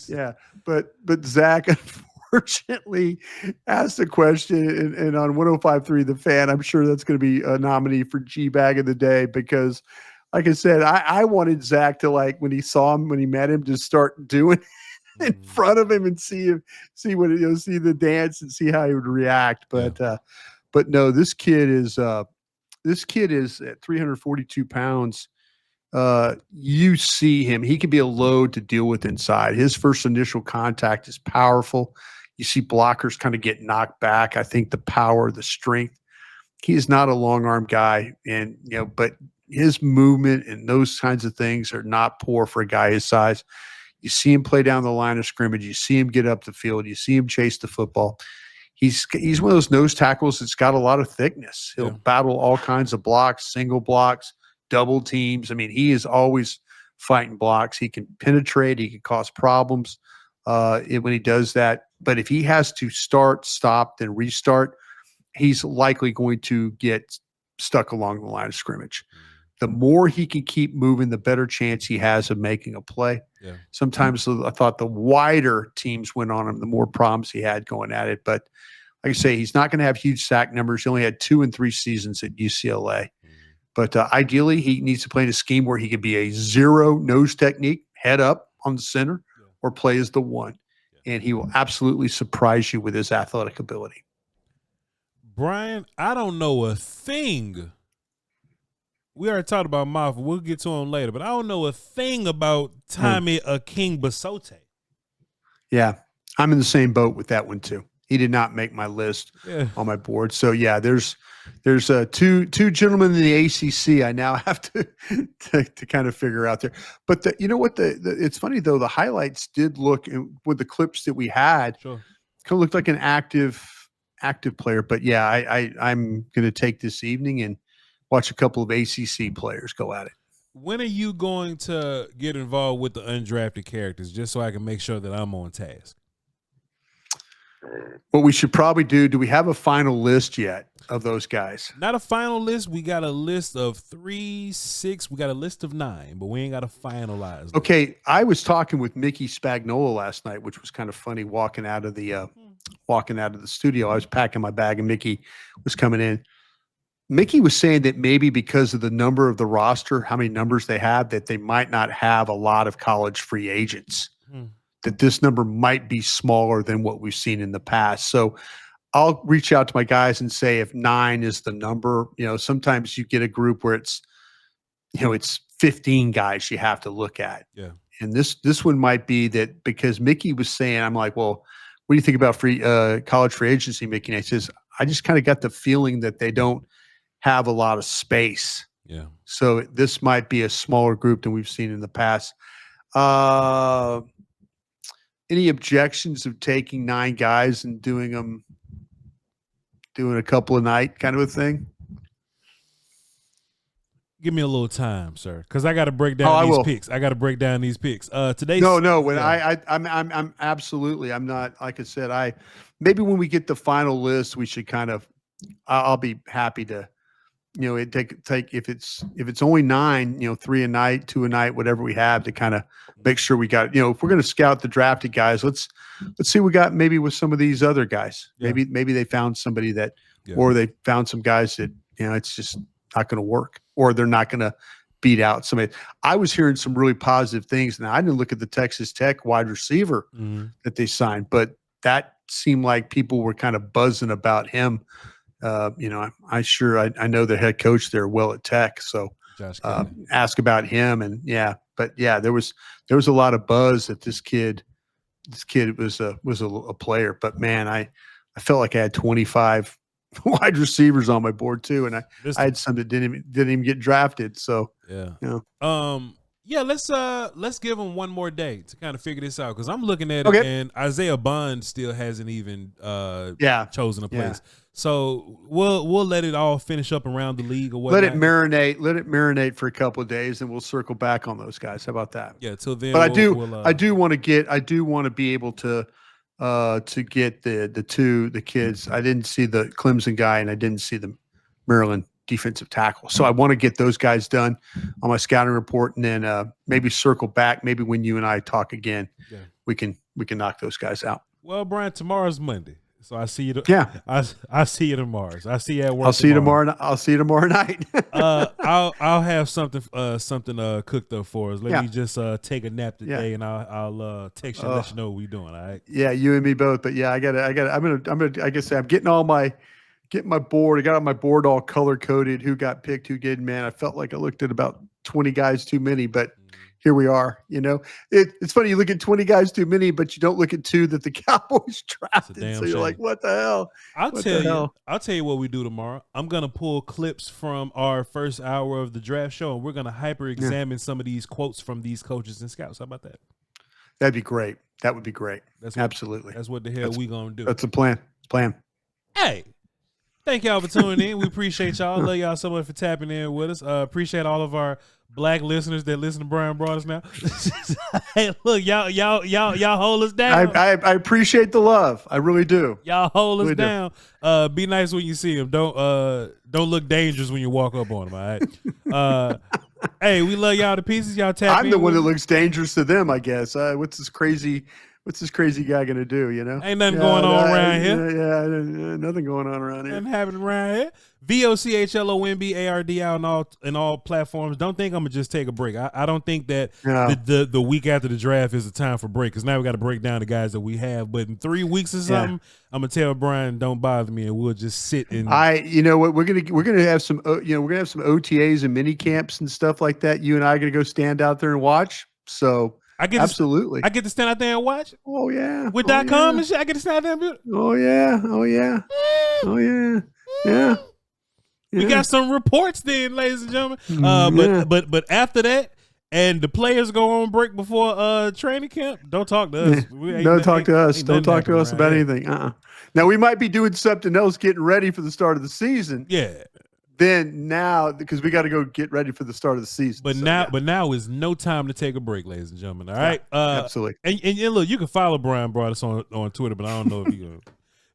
Yeah. But Zach, unfortunately, asked a question, and on 105.3 The Fan, I'm sure that's going to be a nominee for G-Bag of the Day, because like I said, I wanted Zach to, like, when he met him, to start doing in front of him and see the dance and see how he would react. But no, this kid is at 342 pounds. You see him, he can be a load to deal with inside. His first initial contact is powerful. You see blockers kind of get knocked back. I think the power, the strength. He is not a long arm guy, and but his movement and those kinds of things are not poor for a guy his size. You see him play down the line of scrimmage. You see him get up the field. You see him chase the football. He's one of those nose tackles that's got a lot of thickness. He'll battle all kinds of blocks, single blocks, double teams. I mean, he is always fighting blocks. He can penetrate. He can cause problems when he does that. But if he has to start, stop, then restart, he's likely going to get stuck along the line of scrimmage. The more he can keep moving, the better chance he has of making a play. Yeah. Sometimes I thought the wider teams went on him, the more problems he had going at it. But like I say, he's not going to have huge sack numbers. He only had 2 and 3 seasons at UCLA. But ideally, he needs to play in a scheme where he could be a zero nose technique, head up on the center, or play as the one. And he will absolutely surprise you with his athletic ability. Bryan, I don't know a thing. We already talked about Mafia. We'll get to him later, but I don't know a thing about Tommy King Basote. Yeah, I'm in the same boat with that one too. He did not make my list on my board. So yeah, there's two gentlemen in the ACC I now have to kind of figure out there. But you know what? It's funny though. The highlights did look, with the clips that we had, kind of looked like an active player. But yeah, I'm going to take this evening and watch a couple of ACC players go at it. When are you going to get involved with the undrafted characters, just so I can make sure that I'm on task? What we should probably do we have a final list yet of those guys? Not a final list. We got a list of 3, 6. We got a list of 9, but we ain't got a finalized. Okay, I was talking with Mickey Spagnola last night, which was kind of funny. Walking out of the studio, I was packing my bag, and Mickey was coming in. Mickey was saying that maybe because of the number of the roster, how many numbers they have, that they might not have a lot of college free agents. That this number might be smaller than what we've seen in the past. So I'll reach out to my guys and say, if 9 is the number, sometimes you get a group where it's 15 guys you have to look at. Yeah. And this one might be that, because Mickey was saying, I'm like, well, what do you think about college free agency, Mickey? And he says, I just kind of got the feeling that they don't have a lot of space. Yeah. So this might be a smaller group than we've seen in the past. Any objections of taking 9 guys and doing a couple a night kind of a thing? Give me a little time, sir, because I got to break down these picks. I got to break down these picks. Today. No. When I'm absolutely. I'm not, like I said. Maybe when we get the final list, we should kind of. I'll be happy to. It take if it's only 9, 3 a night, 2 a night, whatever we have, to kind of make sure we got, if we're going to scout the drafted guys, let's see what we got maybe with some of these other guys. Yeah. Maybe they found somebody that, or they found some guys that, it's just not going to work, or they're not going to beat out somebody. I was hearing some really positive things. Now, I didn't look at the Texas Tech wide receiver that they signed, but that seemed like people were kind of buzzing about him. I know the head coach there well at Tech, so ask about him, and there was a lot of buzz that this kid this kid was a player. But man, I felt like I had 25 wide receivers on my board too, and I had some that didn't even get drafted. So yeah, you know. Yeah, let's give them one more day to kind of figure this out, because I'm looking at it and Isaiah Bond still hasn't even chosen a place. Yeah. So we'll let it all finish up around the league or whatnot. Let it marinate for a couple of days, and we'll circle back on those guys. How about that? Yeah, till then. But I do want to be able to get the kids. I didn't see the Clemson guy, and I didn't see the Maryland defensive tackle. So I want to get those guys done on my scouting report, and then maybe circle back. Maybe when you and I talk again, we can knock those guys out. Well, Brian, tomorrow's Monday, so I see you. I see you tomorrow. So I see you at work. I'll see you tomorrow. I'll see you tomorrow night. I'll have something cooked up for us. Let me just take a nap today, and I'll text you and let you know what we're doing. All right. Yeah, you and me both. But yeah, I'm gonna. I guess I'm getting my board. I got on my board all color coded. Who got picked? Who didn't? Man, I felt like I looked at about 20 guys too many, but here we are. You know, it's funny. You look at 20 guys too many, but you don't look at 2 that the Cowboys drafted. So you're like, what the hell? I'll tell you what we do tomorrow. I'm gonna pull clips from our first hour of the draft show, and we're gonna hyper examine some of these quotes from these coaches and scouts. How about that? That'd be great. That would be great. Absolutely. That's what the hell we gonna do. That's a plan. Hey. Thank y'all for tuning in. We appreciate y'all. Love y'all so much for tapping in with us. Appreciate all of our black listeners that listen to Bryan Broaddus now. Hey, look, y'all hold us down. I appreciate the love. I really do. Y'all hold us down. Be nice when you see them. Don't look dangerous when you walk up on them. All right. Hey, we love y'all to pieces. Y'all tap in. I'm the one that looks dangerous to them, I guess. What's this crazy guy gonna do? You know, ain't nothing going on around here. Yeah, nothing going on around here. Nothing happening around here. VOCHLOMBARD out in all platforms. Don't think I'm gonna just take a break. I don't think that the week after the draft is the time for break, because now we got to break down the guys that we have. But in 3 weeks or something, I'm gonna tell Brian, don't bother me, and we'll just sit and. You know what, we're gonna have some OTAs and mini camps and stuff like that. You and I are gonna go stand out there and watch. So. Absolutely. I get to stand out there and watch. Oh yeah. With .com and shit, I get to stand out there. Oh yeah. Yeah. We got some reports then, ladies and gentlemen. But after that, and the players go on break before training camp, don't talk to us. Don't talk to us. Don't talk to us about anything. Now we might be doing something else, getting ready for the start of the season. Yeah. Then now, because we got to go get ready for the start of the season. But now is no time to take a break, ladies and gentlemen. All right, absolutely. And look, you can follow Bryan Broaddus on Twitter, but I don't know if you gonna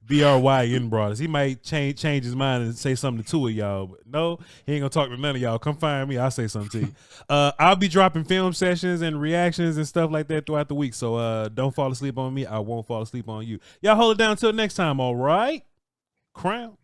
BRYN Broaddus. He might change his mind and say something to 2 of y'all. But no, he ain't gonna talk to none of y'all. Come find me. I'll say something to you. I'll be dropping film sessions and reactions and stuff like that throughout the week. So don't fall asleep on me. I won't fall asleep on you. Y'all hold it down until next time. All right, Crown.